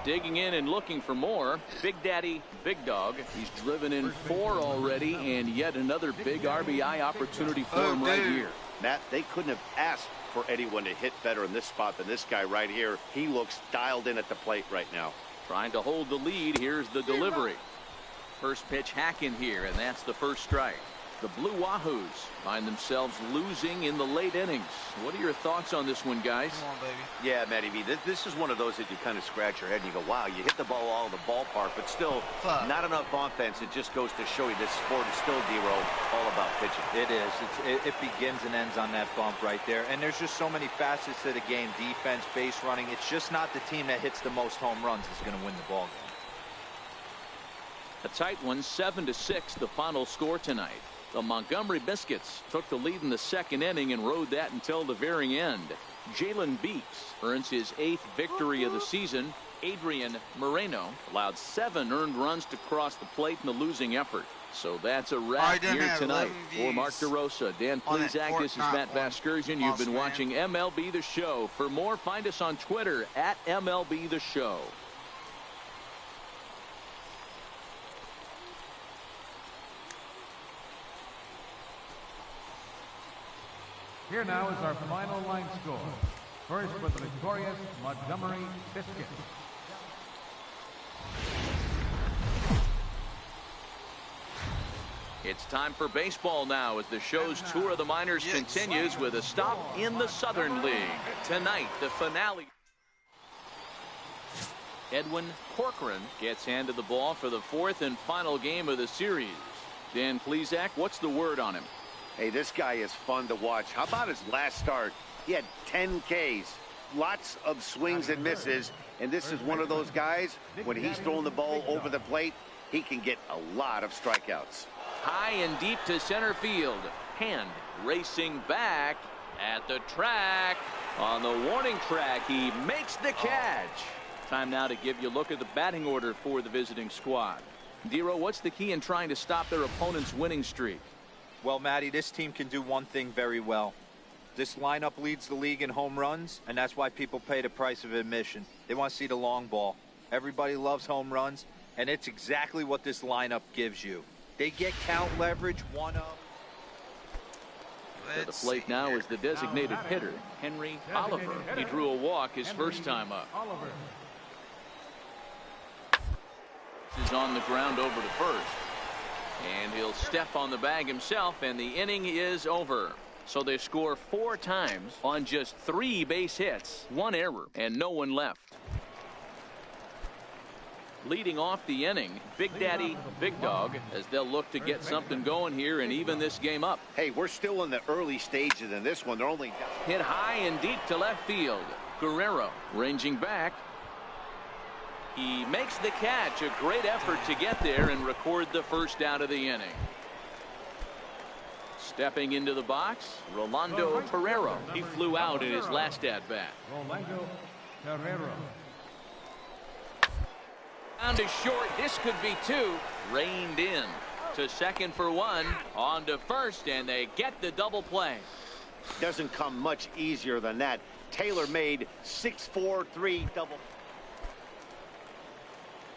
Digging in and looking for more. Big Daddy, Big Dog. He's driven in 4 already, and yet another big RBI opportunity for him right here. Matt, they couldn't have asked for anyone to hit better in this spot than this guy right here. He looks dialed in at the plate right now. Trying to hold the lead. Here's the delivery. First pitch hack in here, and that's the first strike. The Blue Wahoos find themselves losing in the late innings. What are your thoughts on this one, guys? Come on, baby. Yeah, Matty B, this is one of those that you kind of scratch your head and you go, wow, you hit the ball all in the ballpark, but still not enough offense. It just goes to show you this sport is still, D-Row, all about pitching. It is. It begins and ends on that bump right there. And there's just so many facets to the game. Defense, base running. It's just not the team that hits the most home runs is going to win the ball game. A tight one, 7-6, the final score tonight. The Montgomery Biscuits took the lead in the 2nd inning and rode that until the very end. Jalen Beeks earns his 8th victory of the season. Adrian Moreno allowed 7 earned runs to cross the plate in the losing effort. So that's a wrap here tonight. For Mark DeRosa, Dan Plezak, this is Matt Vasgersian. You've been watching MLB The Show. For more, find us on Twitter at MLB The Show. Here now is our final line score. First for the victorious Montgomery Biscuits. It's time for baseball now as the show's tour of the minors continues with a stop in the Southern League. Tonight, the finale. Edwin Corcoran gets handed the ball for the 4th and final game of the series. Dan Plezak, what's the word on him? Hey, this guy is fun to watch. How about his last start? He had 10 Ks, lots of swings and misses, and this is one of those guys, when he's throwing the ball over the plate, he can get a lot of strikeouts. High and deep to center field. Hand racing back at the track. On the warning track, he makes the catch. Time now to give you a look at the batting order for the visiting squad. Dero, what's the key in trying to stop their opponent's winning streak? Well, Matty, this team can do one thing very well. This lineup leads the league in home runs, and that's why people pay the price of admission. They want to see the long ball. Everybody loves home runs, and it's exactly what this lineup gives you. They get count leverage, one up. To the plate now is the designated hitter, Henry Oliver. He drew a walk his first time up. Is on the ground over to first. And he'll step on the bag himself, and the inning is over. So they score 4 times on just 3 base hits, 1 error, and no one left. Leading off the inning, Big Daddy, Big Dog, as they'll look to get something going here and even this game up. Hey, we're still in the early stages in this one. They're only hit high and deep to left field. Guerrero ranging back. He makes the catch. A great effort to get there and record the first out of the inning. Stepping into the box, Rolando Pereiro. He flew out in his last at-bat. Rolando Pereiro. Down to short. This could be 2. Reined in to second for 1. On to first, and they get the double play. doesn't come much easier than that. Tailor-made 6-4-3 double.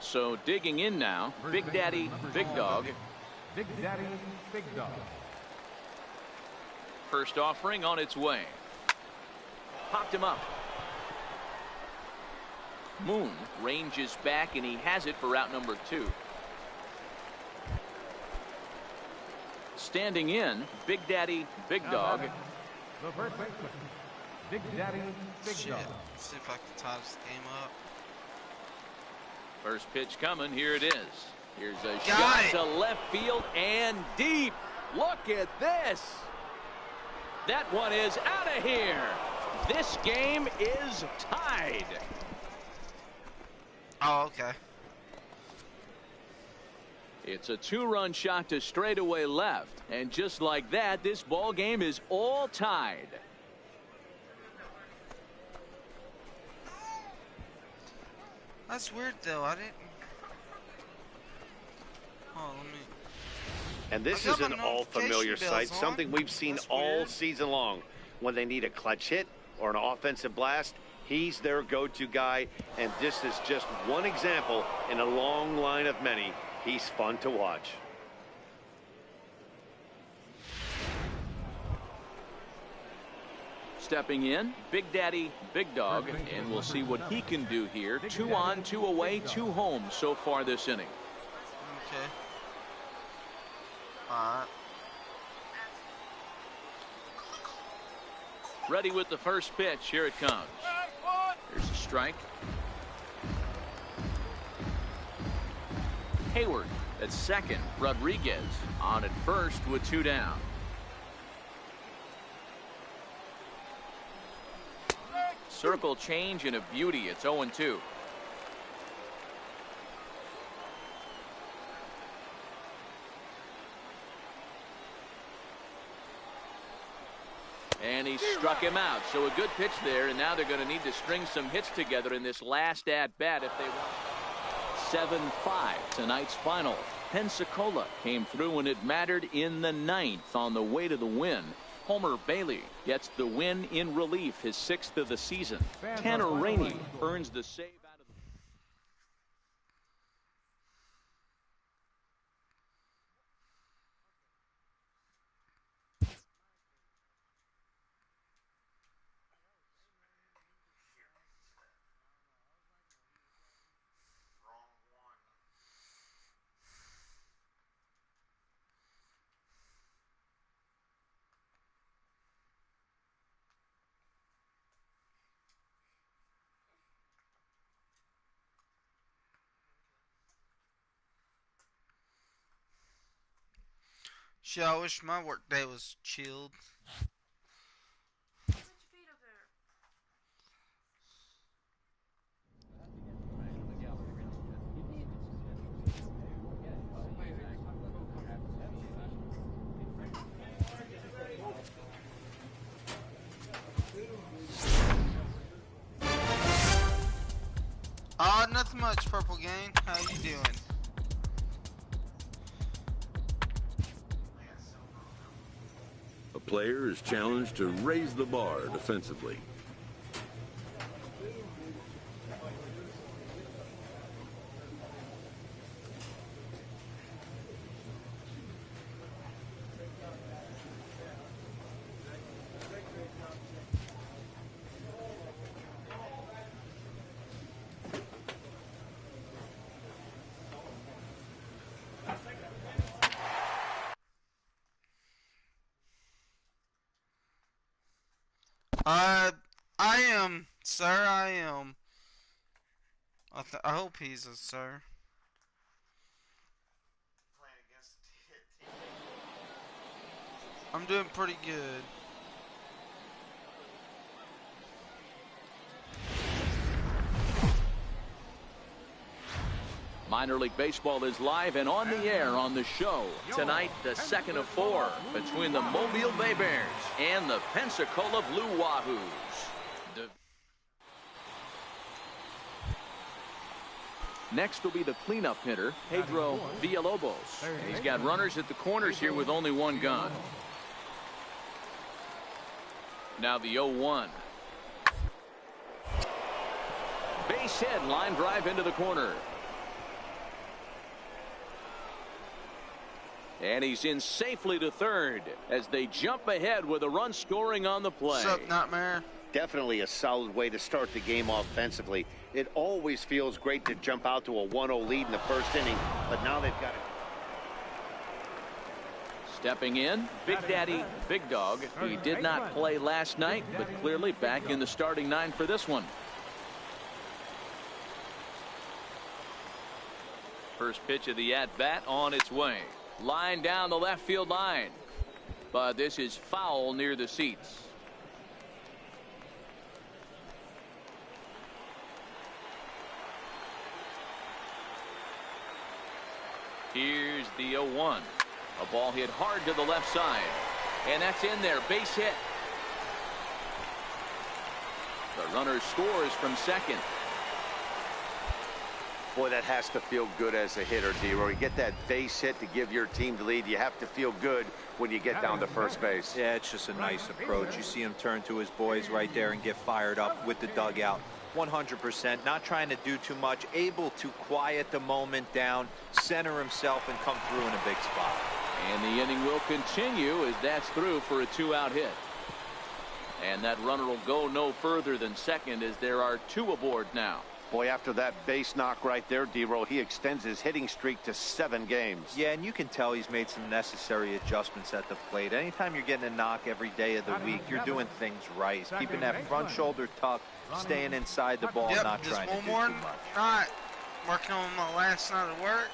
So digging in now, Big Daddy, Big Dog. Big Daddy, Big Dog. First offering on its way. Popped him up. Moon ranges back, and he has it for out number 2. Standing in, Big Daddy, Big Dog. The first baseman, Big Daddy, Big Dog. Let's see if I can tie this game up. First pitch coming. Here it is. Here's a Got shot it. to left field and deep. Look at this. That one is out of here. This game is tied. Oh, okay. It's a 2-run shot to straightaway left. And just like that, this ball game is all tied. That's weird, though. I didn't. Oh, let me. And this I is got an my all-familiar notification sight, bells on. something we've seen That's all weird. season long. When they need a clutch hit or an offensive blast, he's their go-to guy, and this is just one example in a long line of many. He's fun to watch. Stepping in, Big Daddy, Big Dog, and we'll see what he can do here. 2 on, 2 away, 2 home so far this inning. Okay. Alright. Ready with the first pitch. Here it comes. Here's a strike. Hayward at second. Rodriguez on at first with 2 down. Circle change and a beauty. It's 0-2. And he struck him out. So a good pitch there, and now they're going to need to string some hits together in this last at-bat if they want. 7-5, tonight's final. Pensacola came through when it mattered in the 9th on the way to the win. Homer Bailey gets the win in relief, his 6th of the season. Tanner Rainey earns the save out of the... Shit, I wish my work day was chilled. Put your feet up there. Nothing much, Purple Gang. How you doing? A A player is challenged to raise the bar defensively. I am, sir, I am. I hope he's a sir. I'm doing pretty good. Minor League Baseball is live and on the air on the show. Tonight, the second of 4 between the Mobile Bay Bears and the Pensacola Blue Wahoos. Next will be the cleanup hitter, Pedro Villalobos. He's got runners at the corners here with only one gun. Now the 0-1. Base hit, line drive into the corner. And he's in safely to third as they jump ahead with a run scoring on the play. What's up, Nightmare? Definitely a solid way to start the game offensively. It always feels great to jump out to a 1-0 lead in the first inning, but now they've got it. Stepping in, Big Daddy, Big Dog. He did not play last night, but clearly back in the starting 9 for this one. First pitch of the at-bat on its way. Line down the left field line. But this is foul near the seats. Here's the 0-1. A ball hit hard to the left side. And that's in there. Base hit. The runner scores from second. Boy, that has to feel good as a hitter, D-Roy. You get that base hit to give your team the lead. You have to feel good when you get down to first base. Yeah, it's just a nice approach. You see him turn to his boys right there and get fired up with the dugout. 100%, not trying to do too much, able to quiet the moment down, center himself, and come through in a big spot. And the inning will continue as that's through for a 2-out hit. And that runner will go no further than second as there are 2 aboard now. Boy, after that base knock right there, D-Roy, he extends his hitting streak to 7 games. Yeah, and you can tell he's made some necessary adjustments at the plate. Anytime you're getting a knock every day of the week, you're doing things right. He's keeping that front shoulder tucked, staying inside the ball, not trying to do too much. Not working on my last night of work.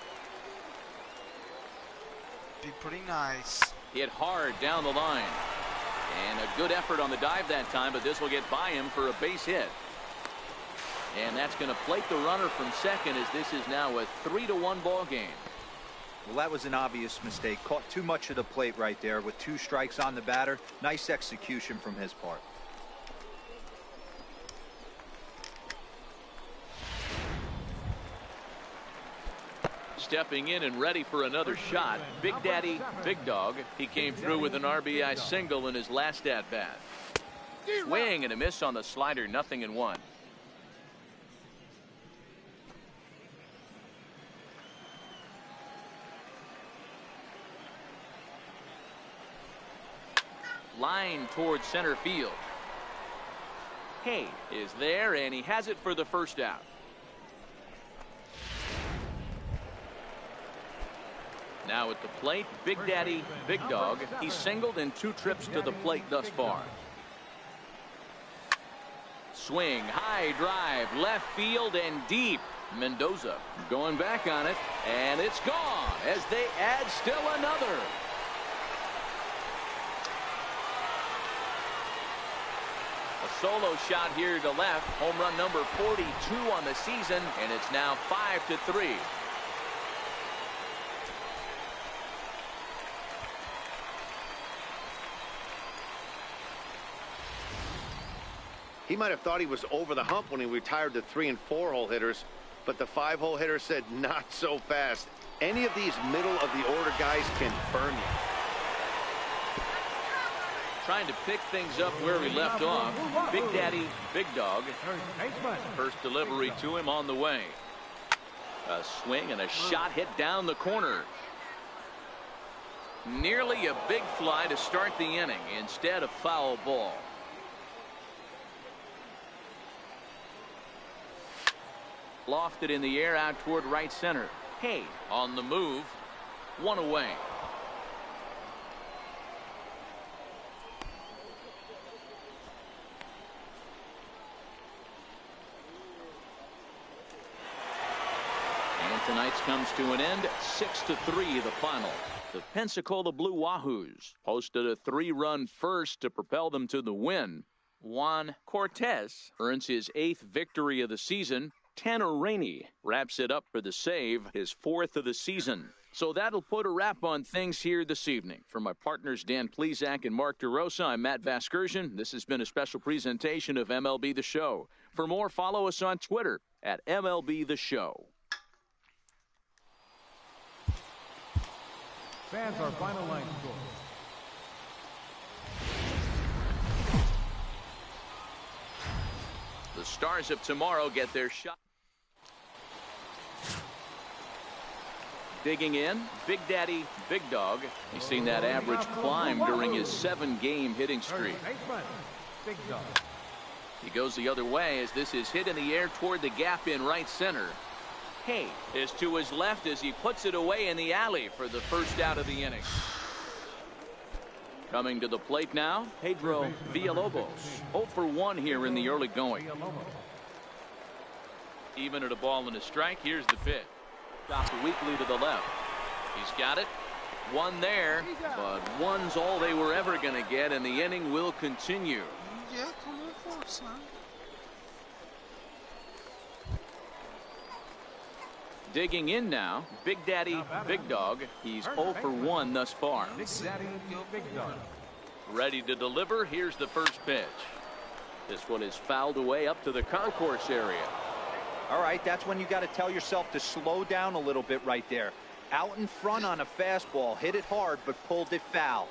Be pretty nice. Hit hard down the line. And a good effort on the dive that time, but this will get by him for a base hit. And that's going to plate the runner from second as this is now a 3-1 ball game. Well, that was an obvious mistake. Caught too much of the plate right there with 2 strikes on the batter. Nice execution from his part. Stepping in and ready for another shot, Big Daddy, Big Dog. He came through with an RBI single in his last at-bat. Swing and a miss on the slider, 0-1. Line towards center field. Hay is there, and he has it for the first out. Now at the plate, Big Daddy, Big Dog. He's singled in 2 trips to the plate thus far. Swing, high drive, left field and deep. Mendoza going back on it, and it's gone as they add still another. A solo shot here to left. Home run number 42 on the season, and it's now 5-3. He might have thought he was over the hump when he retired the 3- and 4-hole hitters, but the 5-hole hitter said not so fast. Any of these middle of the order guys can burn you. Trying to pick things up where we left off. Big Daddy, Big Dog. First delivery to him on the way. A swing and a shot hit down the corner. Nearly a big fly to start the inning. Instead, a foul ball. Lofted in the air out toward right center. Hay on the move. One away. And tonight's comes to an end. 6-3 the final. The Pensacola Blue Wahoos posted a 3-run first to propel them to the win. Juan Cortez earns his 8th victory of the season. Tanner Rainey wraps it up for the save, his 4th of the season. So that'll put a wrap on things here this evening. For my partners Dan Plesac and Mark DeRosa, I'm Matt Vasgersian. This has been a special presentation of MLB The Show. For more, follow us on Twitter at MLB The Show. Fans, our final line score. The Stars of tomorrow get their shot. Digging in, Big Daddy, Big Dog. He's seen that average climb during his 7-game hitting streak. Big Dog. He goes the other way as this is hit in the air toward the gap in right center. Hay is to his left as he puts it away in the alley for the first out of the inning. Coming to the plate now, Pedro Villalobos. 0 for 1 here in the early going. Even at a ball and a strike, here's the pitch. Chopped weakly to the left. He's got it. One there, but one's all they were ever going to get, and the inning will continue. Yeah, come on, for son. Digging in now, Big Daddy, Big Dog. He's 0 for 1 thus far. Big Daddy, Big Dog. Ready to deliver. Here's the first pitch. This one is fouled away up to the concourse area. All right, that's when you got to tell yourself to slow down a little bit right there. Out in front on a fastball, hit it hard, but pulled it foul.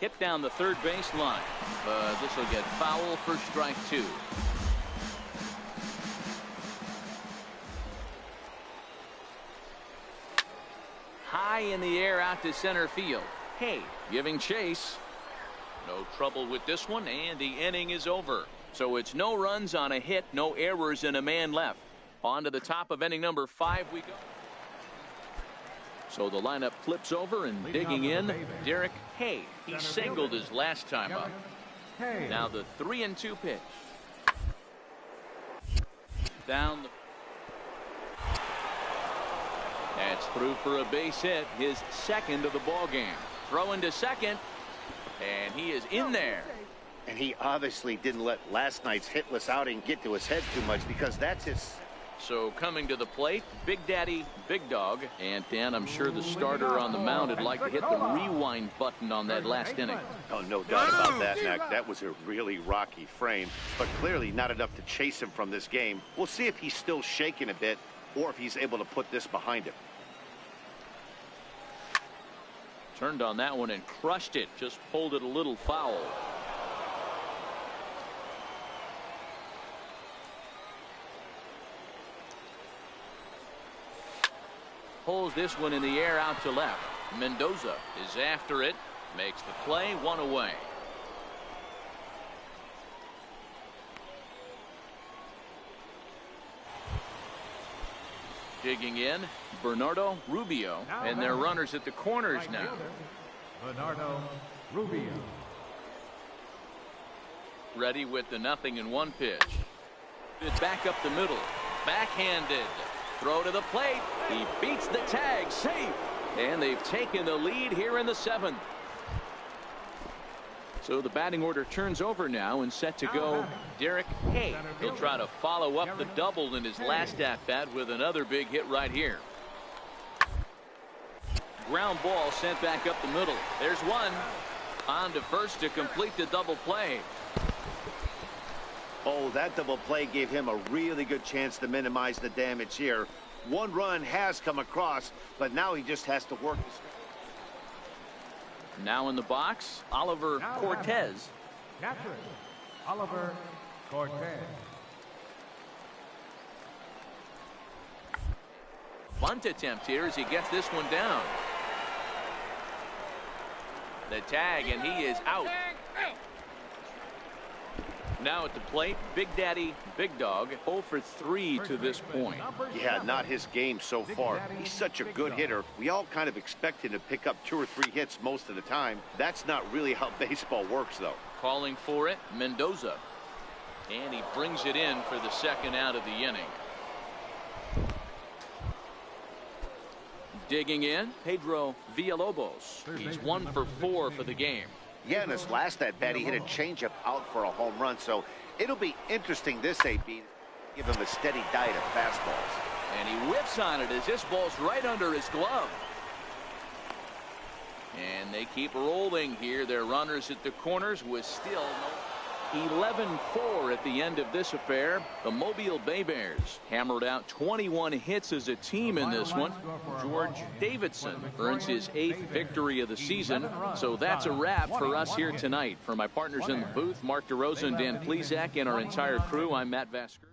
Hit down the third base line, but this will get foul for strike 2. High in the air out to center field. Hay giving chase. No trouble with this one, and the inning is over. So it's no runs on a hit, no errors, and a man left. On to the top of inning number 5 we go. So the lineup flips over, and digging in, Derek Hay. He singled his last time up. Now the 3-2 pitch. Down the... That's through for a base hit, his 2nd of the ball game. Throwing to second, and he is in there. And he obviously didn't let last night's hitless outing get to his head too much, because that's his... So coming to the plate, Big Daddy, Big Dog. And Dan, I'm sure the starter on the mound would like to hit the rewind button on that last inning. Oh, no doubt about that, Mac. That was a really rocky frame, but clearly not enough to chase him from this game. We'll see if he's still shaking a bit, or if he's able to put this behind him. Turned on that one and crushed it. Just pulled it a little foul. Pulls this one in the air out to left. Mendoza is after it. Makes the play. 1 away. Digging in, Bernardo Rubio, and their runners at the corners now. Bernardo Rubio. Ready with the 0-1 pitch. It's back up the middle. Backhanded. Throw to the plate. He beats the tag. Safe. And they've taken the lead here in the 7th. So the batting order turns over now, and set to go Derek Hay. He'll try to follow up the double in his last at-bat with another big hit right here. Ground ball sent back up the middle. There's one. On to first to complete the double play. Oh, that double play gave him a really good chance to minimize the damage here. 1 run has come across, but now he just has to work his... Now in the box, Oliver Cortez. Catcher, Oliver Cortez. Bunt attempt here as he gets this one down. The tag, and he is out. Now at the plate, Big Daddy, Big Dog, 0 for 3 to this point. Yeah, not his game so far. He's such a good hitter. We all kind of expect him to pick up 2 or 3 hits most of the time. That's not really how baseball works, though. Calling for it, Mendoza. And he brings it in for the second out of the inning. Digging in, Pedro Villalobos. He's 1 for 4 for the game. Yeah, in his last at-bat, he hit a changeup out for a home run, so it'll be interesting this AB. Give him a steady diet of fastballs. And he whips on it as this ball's right under his glove. And they keep rolling here. Their runners at the corners with still 11-4 at the end of this affair. The Mobile Bay Bears hammered out 21 hits as a team in this one. George Davidson earns his 8th victory of the season. So that's a wrap for us here tonight. For my partners in the booth, Mark DeRosa and Dan Plesac, and our entire crew, I'm Matt Vasquez.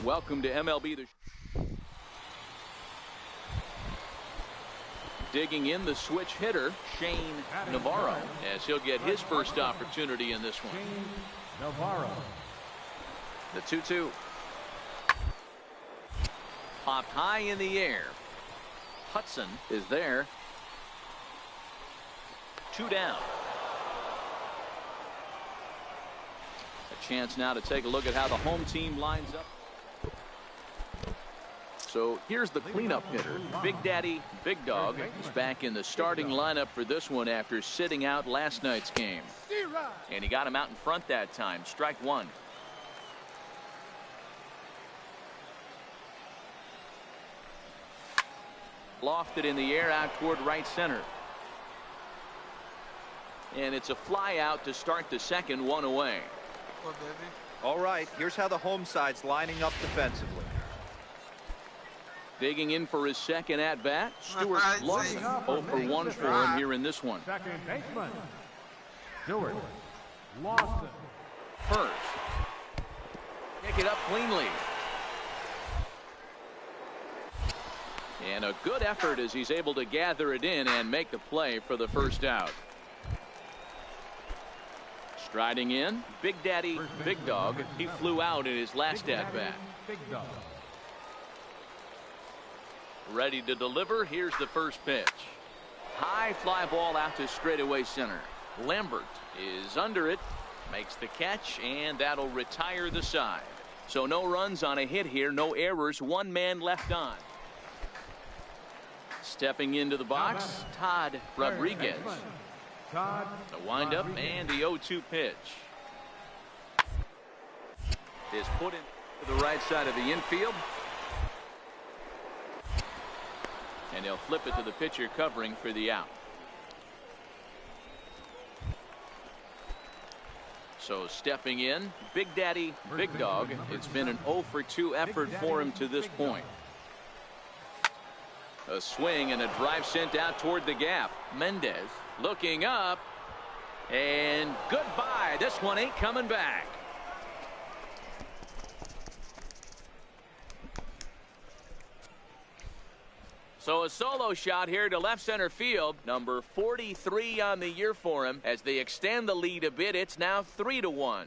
Welcome to MLB Digging in, the switch hitter, Shane Navarro, as he'll get his first opportunity in this one. Navarro. The 2-2. Popped high in the air. Hudson is there. 2 down. A chance now to take a look at how the home team lines up. So here's the cleanup hitter. Big Daddy, Big Dog is back in the starting lineup for this one after sitting out last night's game. And he got him out in front that time. Strike 1. Lofted in the air out toward right center. And it's a fly out to start the second, 1 away. All right, here's how the home side's lining up defensively. Digging in for his second at-bat, Stuart Lawson. 0 for 1 for him here in this one. Second baseman, Stuart Lawson. First. Pick it up cleanly. And a good effort as he's able to gather it in and make the play for the first out. Striding in, Big Daddy, Big Dog. He flew out in his last at-bat. Big Dog. Ready to deliver. Here's the first pitch. High fly ball out to straightaway center. Lambert is under it, makes the catch, and that'll retire the side. So no runs on a hit here, no errors, 1 man left on. Stepping into the box, Todd Rodriguez. The windup and the 0-2 pitch. Is put into the right side of the infield. And he'll flip it to the pitcher covering for the out. So stepping in, Big Daddy, Big Dog. It's been an 0 for 2 effort for him to this point. A swing and a drive sent out toward the gap. Mendez looking up. And goodbye. This one ain't coming back. So a solo shot here to left center field. Number 43 on the year for him. As they extend the lead a bit, it's now 3-1.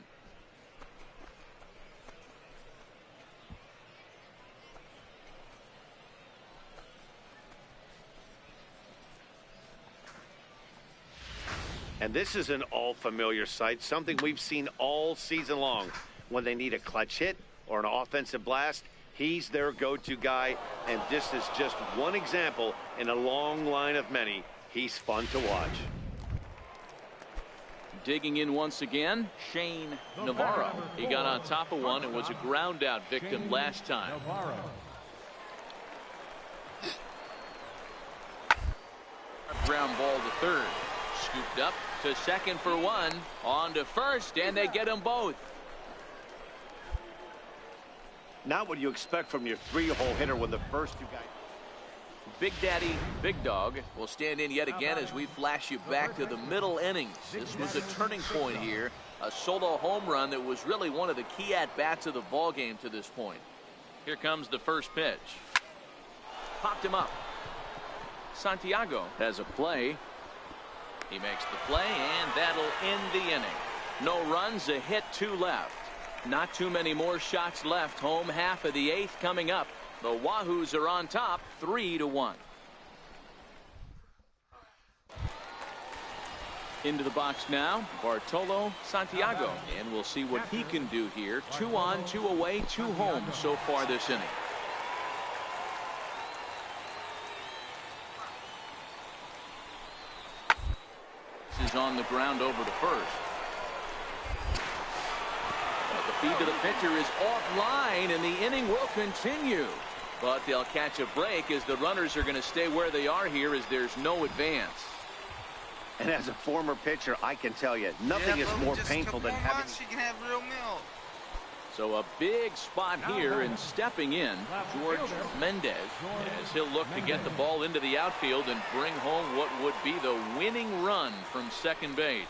And this is an all-familiar sight, something we've seen all season long. When they need a clutch hit or an offensive blast, he's their go-to guy, and this is just one example in a long line of many. He's fun to watch. Digging in once again, Shane Navarro. He got on top of one and was a ground out victim last time. Ground ball to third. Scooped up to second for one. On to first, and they get them both. Not what you expect from your three-hole hitter when the first two guys. Big Daddy, Big Dog will stand in yet again as we flash you back to the middle innings. This was a turning point here. A solo home run that was really one of the key at-bats of the ball game to this point. Here comes the first pitch. Popped him up. Santiago has a play. He makes the play, and that'll end the inning. No runs, a hit, 2 left. Not too many more shots left. Home half of the 8th coming up. The Wahoos are on top, 3-1. Into the box now, Bartolo Santiago. And we'll see what he can do here. 2 on, 2 away, 2 home so far this inning. Is on the ground over to first. But the feed to the pitcher is offline, and the inning will continue. But they'll catch a break as the runners are going to stay where they are here as there's no advance. And as a former pitcher, I can tell you, nothing is more painful than having... She can have real milk. So a big spot here, and stepping in, George Mendez, as he'll look to get the ball into the outfield and bring home what would be the winning run from second base.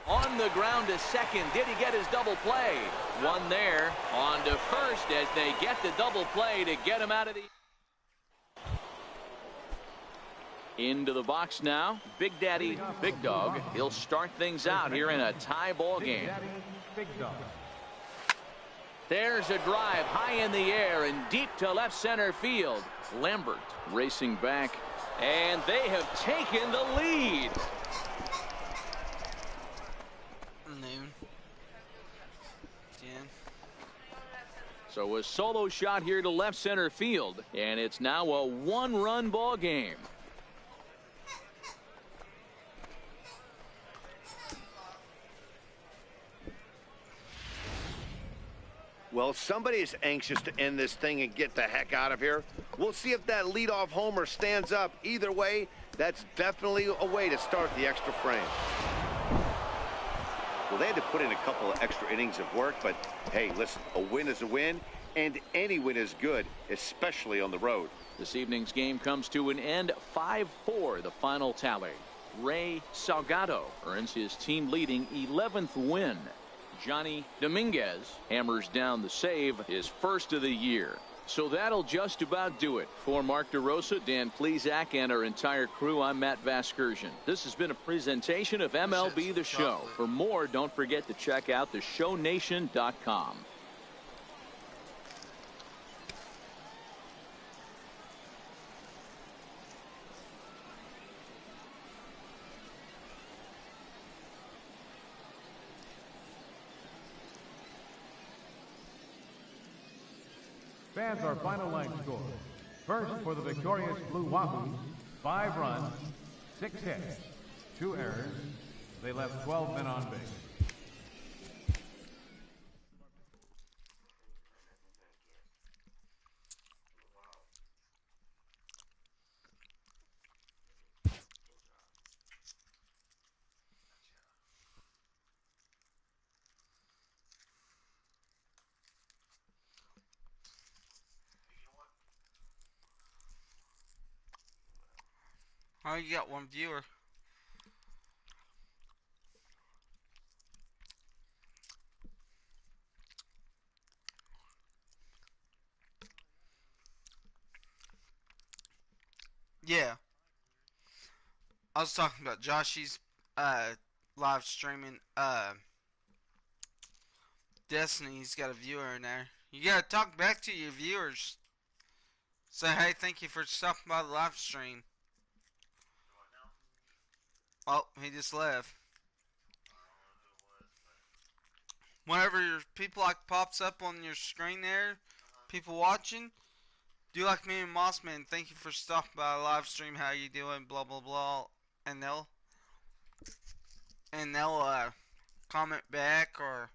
On the ground to second. Did he get his double play? One there. On to first as they get the double play to get him out of the... Into the box now, Big Daddy, Big Dog. He'll start things out here in a tie ball game. There's a drive high in the air and deep to left center field. Lambert racing back, and they have taken the lead. Noon. 10. So a solo shot here to left center field, and it's now a 1-run ball game. Well, somebody is anxious to end this thing and get the heck out of here. We'll see if that leadoff homer stands up. Either way, that's definitely a way to start the extra frame. Well, they had to put in a couple of extra innings of work, but hey, listen, a win is a win, and any win is good, especially on the road. This evening's game comes to an end, 5-4, the final tally. Ray Salgado earns his team-leading 11th win. Johnny Dominguez hammers down the save, his first of the year. So that'll just about do it. For Mark DeRosa, Dan Plesac, and our entire crew, I'm Matt Vasgersian. This has been a presentation of MLB The Show. For more, don't forget to check out theshownation.com. Fans, our final line score. First, for the victorious Blue Wahoos, 5 runs, 6 hits, 2 errors. They left 12 men on base. Oh, you got 1 viewer. Yeah. I was talking about Joshy's live streaming Destiny. He's got a viewer in there. You gotta talk back to your viewers. Say, hey, thank you for stopping by the live stream. Oh, he just left. Whenever your people like pops up on your screen there, people watching, do like me and Mossman. Thank you for stopping by the live stream. How you doing? Blah blah blah. And they'll comment back or.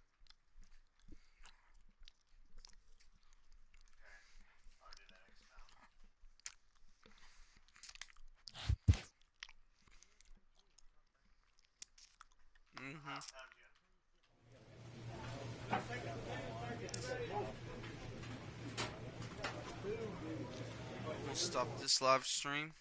We'll stop this live stream.